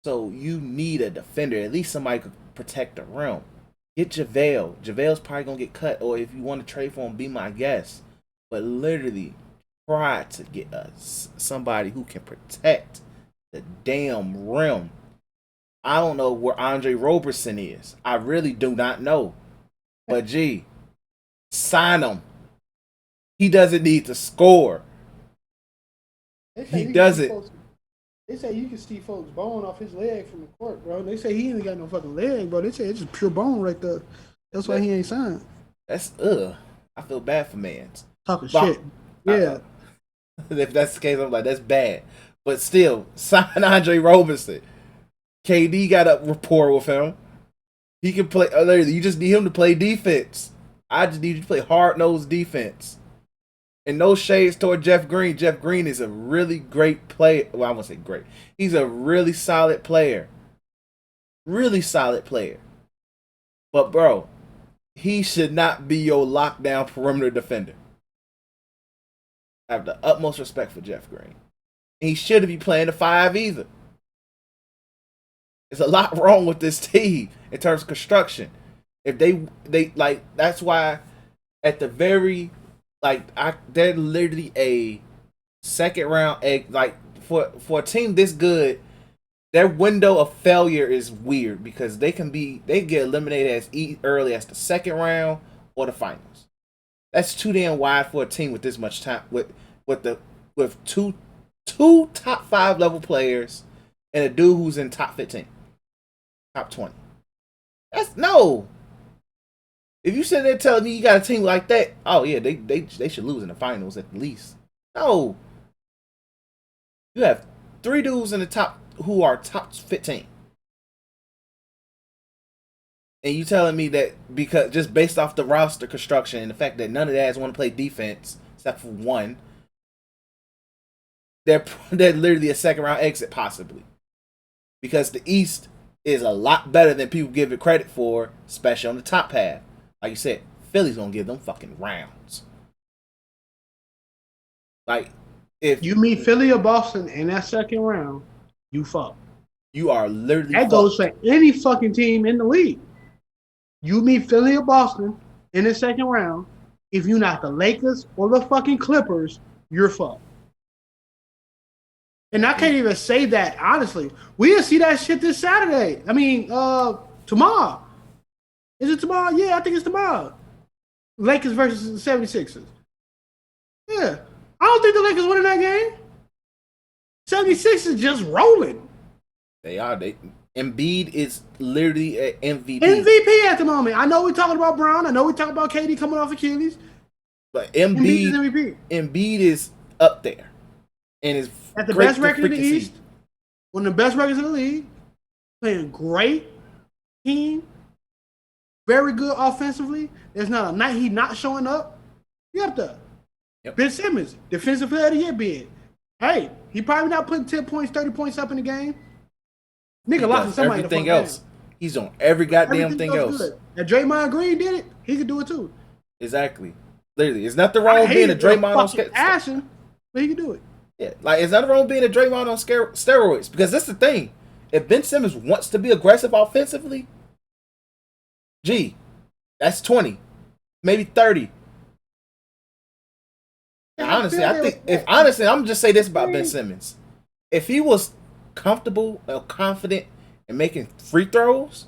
So you need a defender. At least somebody could protect the rim. Get JaVale. JaVale's probably going to get cut. Or if you want to trade for him, be my guest. But literally, try to get somebody who can protect the damn rim. I don't know where Andre Roberson is. I really do not know. But gee, sign him. He doesn't need to score. He doesn't. They say you can see folks bone off his leg from the court, bro. They say he ain't got no fucking leg, bro. They say it's just pure bone right there. That's why he ain't signed. That's I feel bad for mans. Talking shit. Yeah. If that's the case, I'm like, that's bad. But still, sign Andre Roberson. KD got a rapport with him. He can play. You just need him to play defense. I just need you to play hard-nosed defense. And no shades toward Jeff Green. Jeff Green is a really great player. Well, I won't say great. He's a really solid player. Really solid player. But, bro, he should not be your lockdown perimeter defender. I have the utmost respect for Jeff Green. And he shouldn't be playing the 5 either. There's a lot wrong with this team in terms of construction. If they like, that's why at the very, they're literally a second round egg. Like for a team this good, their window of failure is weird because they get eliminated as early as the second round or the finals. That's too damn wide for a team with this much time with two top 5 level players and a dude who's in top 15, top 20. That's no. If you sit there telling me you got a team like that, oh yeah, they should lose in the finals at least. No. You have 3 dudes in the top who are top 15. And you telling me that because just based off the roster construction and the fact that none of the guys want to play defense except for one, they're literally a second round exit possibly. Because the East is a lot better than people give it credit for, especially on the top half. Like you said, Philly's gonna give them fucking rounds. Like, if you meet Philly or Boston in that second round, you fuck. You are literally that goes for any fucking team in the league. You meet Philly or Boston in the second round, if you're not the Lakers or the fucking Clippers, you're fucked. And I can't even say that honestly. We'll see that shit this Saturday. I mean, tomorrow. Is it tomorrow? Yeah, I think it's tomorrow. Lakers versus the 76ers. Yeah. I don't think the Lakers winning that game. 76ers just rolling. They are. Embiid is literally an MVP. MVP at the moment. I know we're talking about Brown. I know we're talking about KD coming off Achilles. But Embiid is up there, and it's at the great best to record in the freaking East, see. one of the best records in the league, playing great team, very good offensively. There's not a night he not showing up. You up there. Yep. Ben Simmons, defensive player of the year bid. Hey, he probably not putting 10 points, 30 points up in the game. He Nigga lost to does somebody in the everything fucking else. game. He's on every goddamn Everything thing else. Good. And Draymond Green did it. He could do it too. Exactly. Literally, there's nothing wrong with being a Draymond on passion, but he can do it. Yeah, like it's nothing wrong with being a Draymond on steroids, because that's the thing. If Ben Simmons wants to be aggressive offensively, gee, that's 20, maybe 30. Honestly, I think I'm gonna just say this about Ben Simmons: if he was comfortable or confident in making free throws,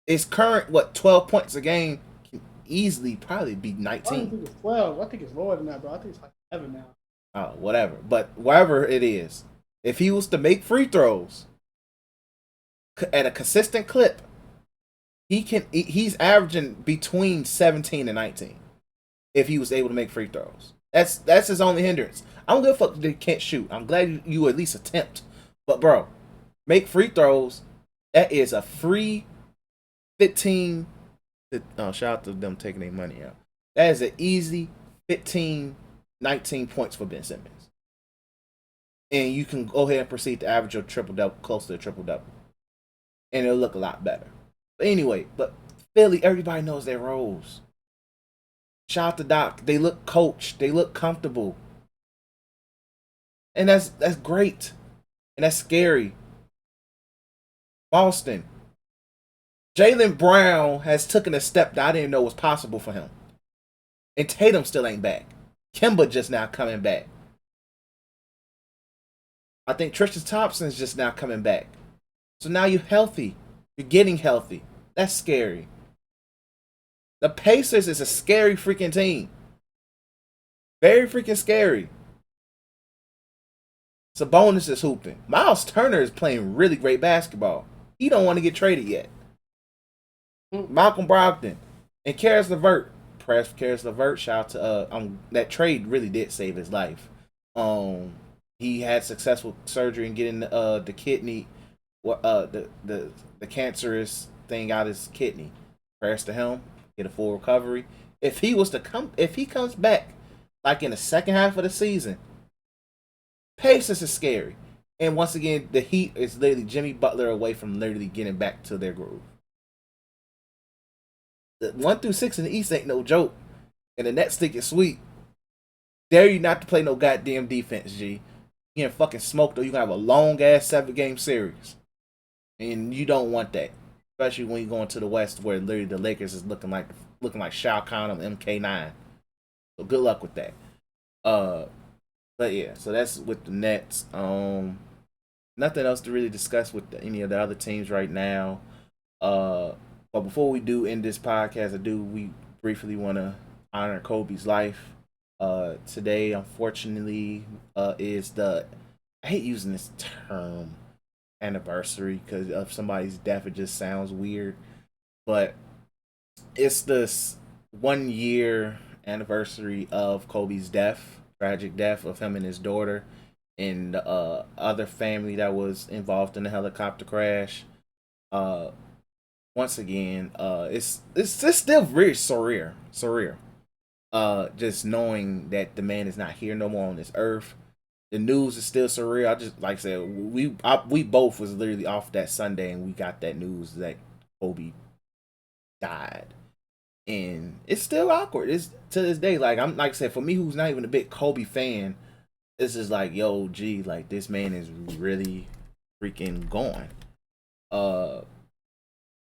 his current 12 points a game can easily probably be 19. I don't think it's 12. I think it's lower than that, bro. I think it's like 11 now. Oh, whatever. But wherever it is, if he was to make free throws at a consistent clip, he's averaging between 17 and 19 if he was able to make free throws. That's his only hindrance. I don't give a fuck that he can't shoot. I'm glad you at least attempt. But bro, make free throws. That is a free 15. Shout out to them taking their money out. That is an easy 15, 19 points for Ben Simmons. And you can go ahead and proceed to average your triple-double, close to a triple-double. And it'll look a lot better. But anyway, Philly, everybody knows their roles. Shout out to Doc. They look coached. They look comfortable. And that's great. And that's scary. Boston. Jaylen Brown has taken a step that I didn't know was possible for him. And Tatum still ain't back. Kemba just now coming back. I think Tristan Thompson's just now coming back. So now you're healthy. You're getting healthy. That's scary. The Pacers is a scary freaking team. Very freaking scary. Sabonis is hooping. Miles Turner is playing really great basketball. He don't want to get traded yet. Malcolm Brogdon and Karis LeVert. Press for Karis LeVert. Shout out to that trade really did save his life. He had successful surgery and getting the kidney, the cancerous thing out of his kidney. Prayers to him. Get a full recovery. If he comes back like in the second half of the season, Pacers is scary. And once again, the Heat is literally Jimmy Butler away from literally getting back to their groove. The 1 through 6 in the East ain't no joke. And the Nets think it's sweet. Dare you not to play no goddamn defense, G. You getting fucking smoked, or you gonna have a long ass 7-game series. And you don't want that. Especially when you go into the West, where literally the Lakers is looking like Shao Kahn on MK9. So good luck with that. But yeah, so that's with the Nets. Nothing else to really discuss with any of the other teams right now. But before we do end this podcast, we briefly want to honor Kobe's life. Today, unfortunately, is I hate using this term, anniversary, because of somebody's death. It just sounds weird, but it's this 1 year anniversary of Kobe's death, tragic death of him and his daughter, and the other family that was involved in the helicopter crash. Once again, it's still very surreal. Just knowing that the man is not here no more on this earth. The news is still surreal. I just, like I said, we both was literally off that Sunday, and we got that news that Kobe died, and it's still awkward. It's to this day. Like I said, for me, who's not even a big Kobe fan, this is like, yo, G, like this man is really freaking gone.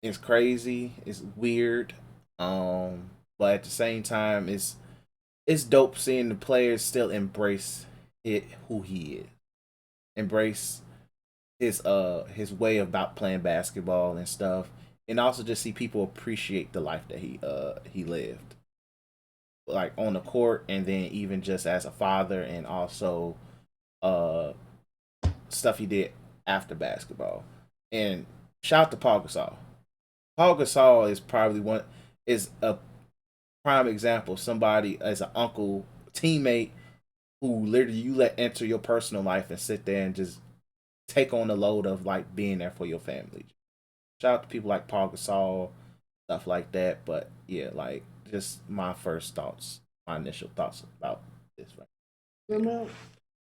It's crazy. It's weird. But at the same time, it's dope seeing the players still embrace who he is, embrace his way about playing basketball and stuff, and also just see people appreciate the life that he lived, like on the court, and then even just as a father, and also stuff he did after basketball. And shout out to Paul Gasol. Paul Gasol is a prime example of somebody as an uncle, teammate, who literally you let enter your personal life and sit there and just take on the load of like being there for your family. Shout out to people like Paul Gasol, stuff like that. But yeah, like just my first thoughts, my initial thoughts about this. Right? Yeah, man.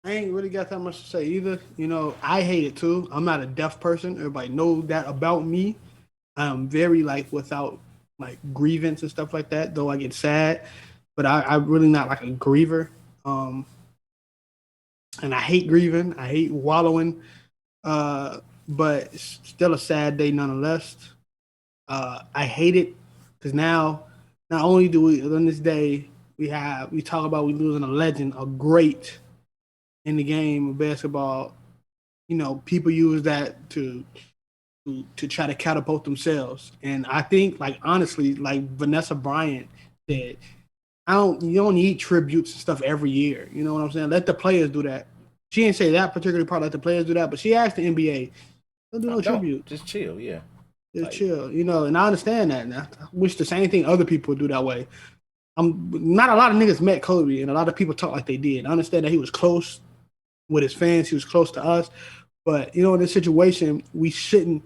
I ain't really got that much to say either. You know, I hate it too. I'm not a deaf person. Everybody knows that about me. I'm very like without like grievance and stuff like that. Though I get sad, but I'm really not like a griever. Um, and I hate grieving. I hate wallowing. But it's still a sad day nonetheless. I hate it because now, not only do we on this day we talk about we losing a legend, a great in the game of basketball. You know, people use that to try to catapult themselves, and I think like honestly, like Vanessa Bryant said, you don't need tributes and stuff every year. You know what I'm saying? Let the players do that. She didn't say that particularly part. Let the players do that, but she asked the NBA, don't do no tribute. Just chill, yeah. Just chill, you know, and I understand that. And I wish the same thing other people would do that way. Not a lot of niggas met Kobe, and a lot of people talk like they did. I understand that he was close with his fans, he was close to us, but you know, in this situation, we shouldn't.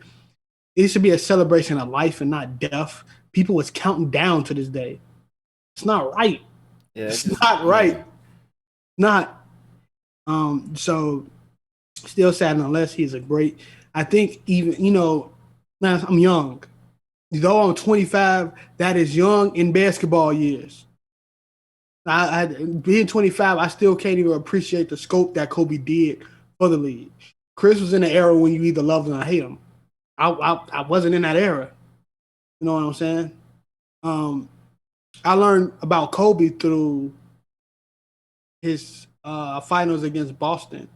It should be a celebration of life and not death. People was counting down to this day. It's not right. Yeah, it's not right. Yeah. Not. So still sad unless he's a great. I think even you know, man, I'm young. Though I'm 25, that is young in basketball years. I being 25, I still can't even appreciate the scope that Kobe did for the league. Chris was in the era when you either love him or hate him. I wasn't in that era. You know what I'm saying? I learned about Kobe through his finals against Boston,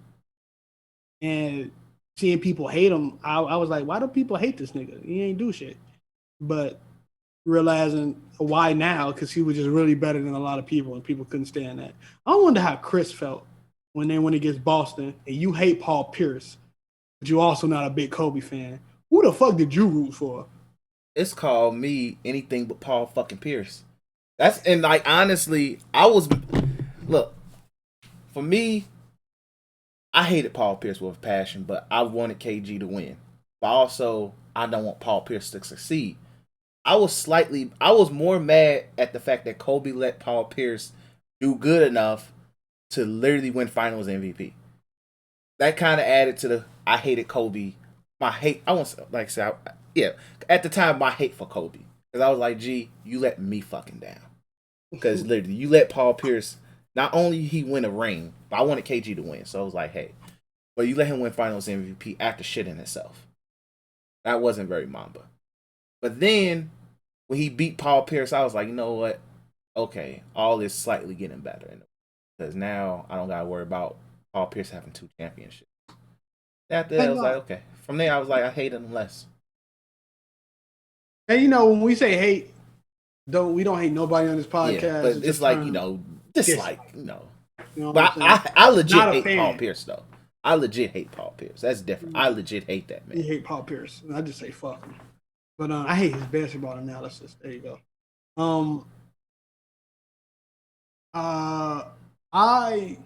and seeing people hate him. I was like, why do people hate this nigga? He ain't do shit. But realizing why now, because he was just really better than a lot of people, and people couldn't stand that. I wonder how Chris felt when they went against Boston, and you hate Paul Pierce, but you also not a big Kobe fan. Who the fuck did you root for? It's called me anything but Paul fucking Pierce. That's and like honestly, look, for me, I hated Paul Pierce with passion, but I wanted KG to win. But also, I don't want Paul Pierce to succeed. I was more mad at the fact that Kobe let Paul Pierce do good enough to literally win Finals MVP. That kind of added to the I hated Kobe. My hate, I want like say, at the time my hate for Kobe because I was like, gee, you let me fucking down because literally you let Paul Pierce. Not only he win a ring, but I wanted KG to win, so I was like, hey, but you let him win Finals MVP after shitting himself. That wasn't very Mamba. But then when he beat Paul Pierce, I was like, you know what? Okay, all is slightly getting better because now I don't gotta worry about Paul Pierce having 2 championships. After that, I was like, okay. From there, I was like, I hated him less. And you know, when we say hate, we don't hate nobody on this podcast. Yeah, but it's like dislike, You know but I legit hate Paul Pierce though. I legit hate Paul Pierce. That's different. I legit hate that man. You hate Paul Pierce. I just say fuck him. But I hate his basketball analysis. There you go. I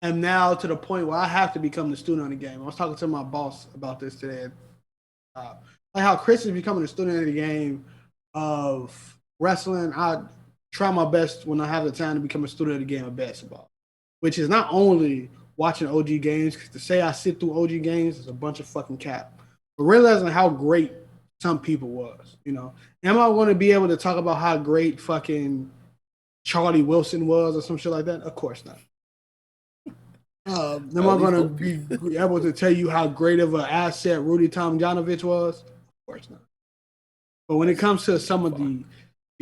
am now to the point where I have to become the student of the game. I was talking to my boss about this today. Like how Chris is becoming a student of the game of wrestling. I try my best when I have the time to become a student of the game of basketball, which is not only watching OG games, because to say I sit through OG games is a bunch of fucking cap, but realizing how great some people was, you know. Am I going to be able to talk about how great fucking Charlie Wilson was or some shit like that? Of course not. Am I going to be able to tell you how great of an asset Rudy Tomjanovich was? Of course not. But when it comes to some of the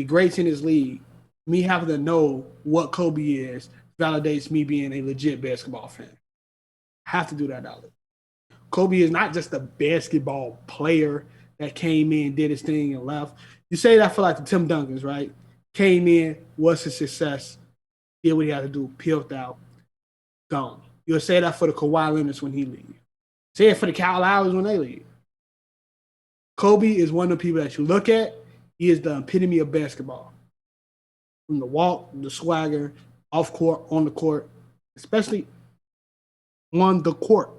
greats in this league, me having to know what Kobe is validates me being a legit basketball fan. I have to do that out. Kobe is not just a basketball player that came in, did his thing, and left. You say that for like the Tim Duncans, right? Came in, was a success, did what he had to do, peeled out, gone. You'll say that for the Kawhi Leonards when he leaves. Say it for the Kyle Lowrys when they leave. Kobe is one of the people that you look at. He is the epitome of basketball. From the walk, the swagger, off court, on the court, especially on the court,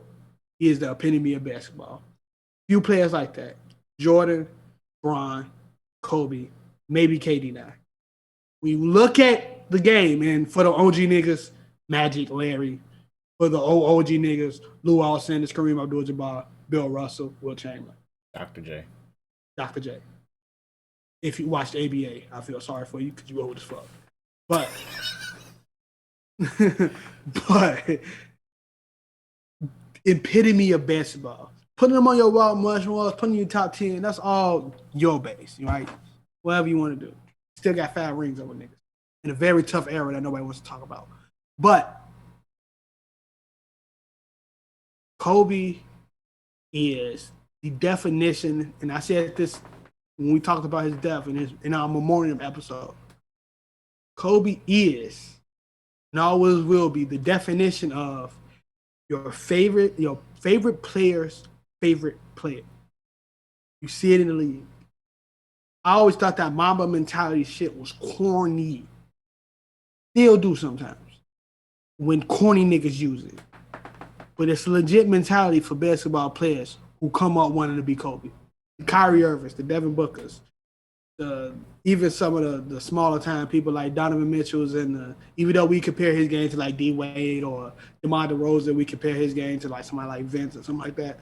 he is the epitome of basketball. Few players like that. Jordan, Bron, Kobe, maybe KD now. When you look at the game, and for the OG niggas, Magic, Larry. For the old OG niggas, Lou Alcindor, Kareem Abdul-Jabbar, Bill Russell, Will Chamberlain. Dr. J. Dr. J. If you watch the ABA, I feel sorry for you because you old as fuck. But, but epitome of basketball. Putting them on your wild mushrooms, putting you top 10, that's all your base, right? Whatever you want to do. Still got 5 rings over niggas. In a very tough era that nobody wants to talk about. But Kobe is the definition, and I said this when we talked about his death in our memoriam episode. Kobe is, and always will be, the definition of your favorite player's favorite player. You see it in the league. I always thought that Mamba mentality shit was corny. Still do sometimes when corny niggas use it. But it's a legit mentality for basketball players who come up wanting to be Kobe. The Kyrie Irvings, the Devin Bookers, even some of the smaller time people like Donovan Mitchell's, and even though we compare his game to like D Wade or DeMar DeRozan, we compare his game to like somebody like Vince or something like that.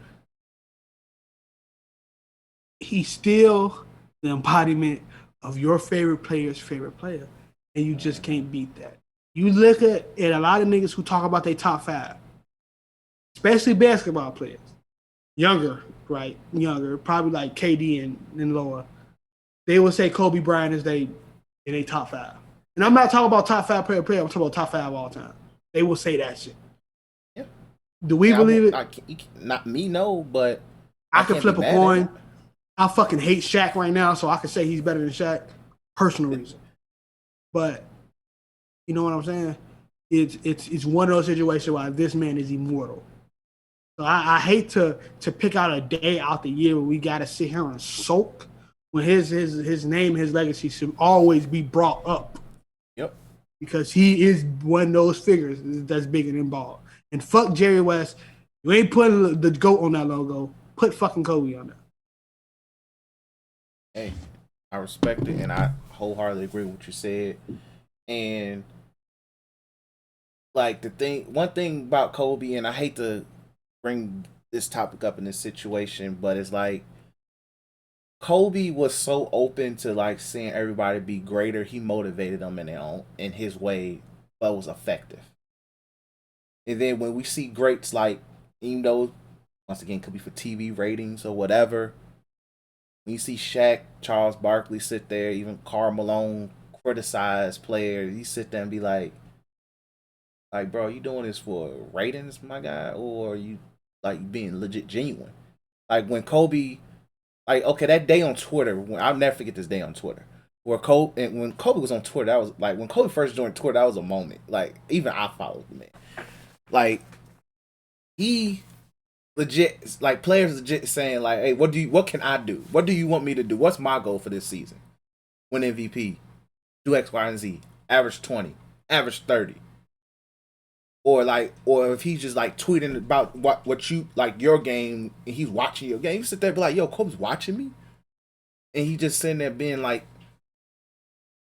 He's still the embodiment of your favorite player's favorite player, and you just can't beat that. You look at a lot of niggas who talk about their top 5. Especially basketball players. Younger, right? Younger, probably like KD and lower. They will say Kobe Bryant is in a top 5. And I'm not talking about top 5 player, I'm talking about top 5 all time. They will say that shit. Yeah. Do we believe it? Not me, no, but I can flip a coin. I fucking hate Shaq right now, so I can say he's better than Shaq. Personal reason. But you know what I'm saying? It's one of those situations where this man is immortal. So I hate to pick out a day out the year where we got to sit here and sulk when his name, his legacy should always be brought up. Yep. Because he is one of those figures that's bigger than ball. And fuck Jerry West. You ain't putting the GOAT on that logo. Put fucking Kobe on that. Hey, I respect it, and I wholeheartedly agree with what you said. And like one thing about Kobe, and I hate to bring this topic up in this situation, but it's like Kobe was so open to like seeing everybody be greater. He motivated them in his way, but was effective. And then when we see greats like, even though once again could be for TV ratings or whatever, when you see Shaq, Charles Barkley sit there, even Karl Malone criticize players, he sit there and be like, bro, you doing this for ratings, my guy, or you like being legit genuine? Like when Kobe, like okay, that day on Twitter, I'll never forget this day on Twitter. When Kobe was on Twitter, that was like when Kobe first joined Twitter, that was a moment. Like even I followed the man. Like he legit, like players legit saying like, hey, what can I do? What do you want me to do? What's my goal for this season? Win MVP, do X, Y, and Z, average 20, average 30. Or if he's just like tweeting about what you like your game and he's watching your game, you sit there and be like, yo, Kobe's watching me? And he just sitting there being like,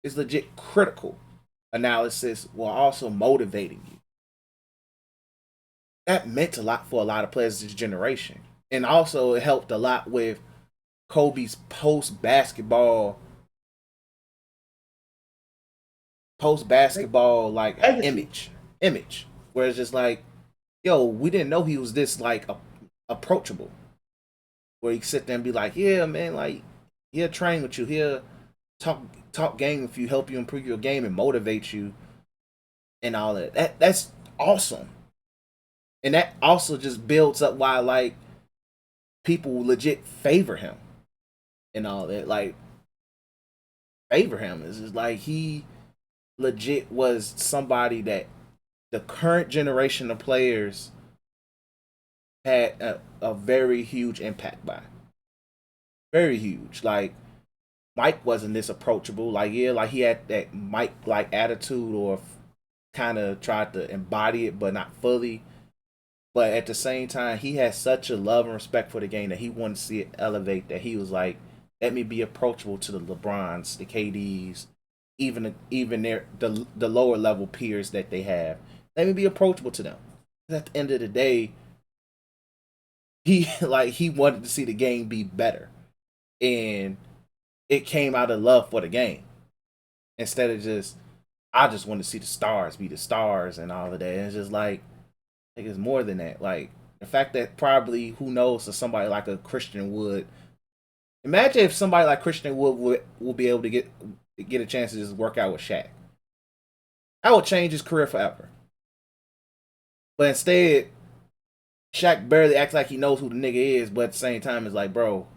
it's legit critical analysis while also motivating you. That meant a lot for a lot of players this generation. And also it helped a lot with Kobe's post basketball like image. Where it's just like, yo, we didn't know he was this like approachable. Where he sit there and be like, yeah, man, like he'll train with you, he'll talk game with you, help you improve your game and motivate you, and all that. That's awesome, and that also just builds up why like people legit favor him and all that. Like favor him is just like he legit was somebody that the current generation of players had a very huge impact by. Very huge. Like Mike wasn't this approachable. Like yeah, like he had that Mike like attitude or kind of tried to embody it, but not fully. But at the same time, he has such a love and respect for the game that he wanted to see it elevate. That he was like, "Let me be approachable to the LeBrons, the KDs, even the lower level peers that they have. Let me be approachable to them." At the end of the day, he wanted to see the game be better, and it came out of love for the game instead of just I just want to see the stars be the stars and all of that. And it's just like it's more than that. Like the fact that probably who knows if somebody like a Christian Wood. Imagine if somebody like Christian Wood will be able to get a chance to just work out with Shaq. That would change his career forever. But instead, Shaq barely acts like he knows who the nigga is, but at the same time, it's like, bro,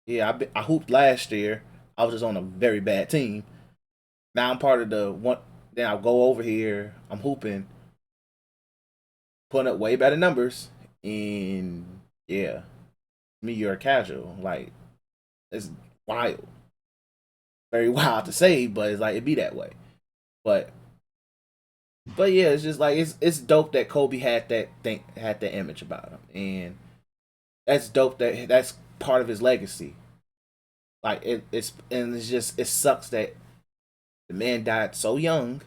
yeah, I hooped last year. I was just on a very bad team. Now I'm part of the one. Then I'll go over here. I'm hooping, putting up way better numbers, and yeah, me, you're a casual. Like it's wild, very wild to say, but it's like it be that way. But yeah, it's just like it's dope that Kobe had that image about him, and that's dope that's part of his legacy. Like it's just it sucks that the man died so young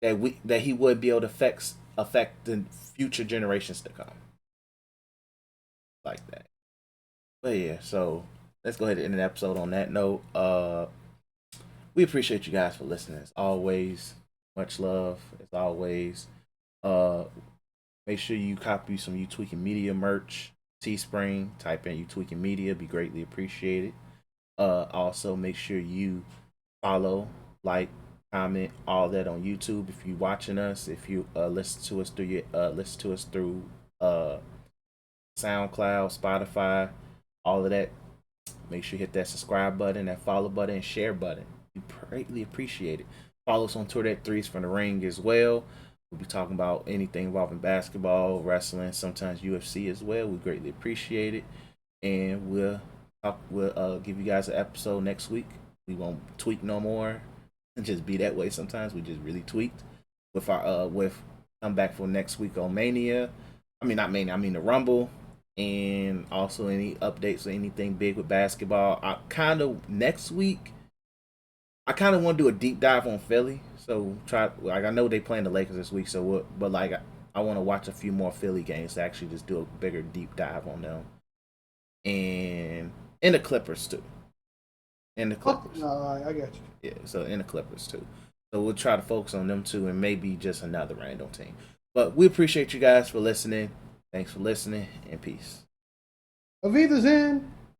that he would be able to affect the future generations to come like that. But yeah, so let's go ahead and end the episode on that note. We appreciate you guys for listening as always. Much love as always. Make sure you copy some You Tweaking Media merch. Teespring, type in You Tweaking Media, be greatly appreciated. Also make sure you follow, like, comment, all that on YouTube. If you're watching us, if you listen to us through SoundCloud, Spotify, all of that, make sure you hit that subscribe button, that follow button, and share button. We greatly appreciate it. Follow us on Twitter at Threes from the Ring as well. We'll be talking about anything involving basketball, wrestling, sometimes UFC as well. We greatly appreciate it, and we'll give you guys an episode next week. We won't tweak no more and just be that way. Sometimes we just really tweaked with our come back for next week on Mania. I mean not Mania. I mean the Rumble, and also any updates or anything big with basketball. Next week, I kind of want to do a deep dive on Philly. So I know they playing the Lakers this week. But I want to watch a few more Philly games to actually just do a bigger deep dive on them, and the Clippers too. In the Clippers. I got you. Yeah, so in the Clippers too. So we'll try to focus on them too, and maybe just another random team. But we appreciate you guys for listening. Thanks for listening, and peace. Auf Wiedersehen.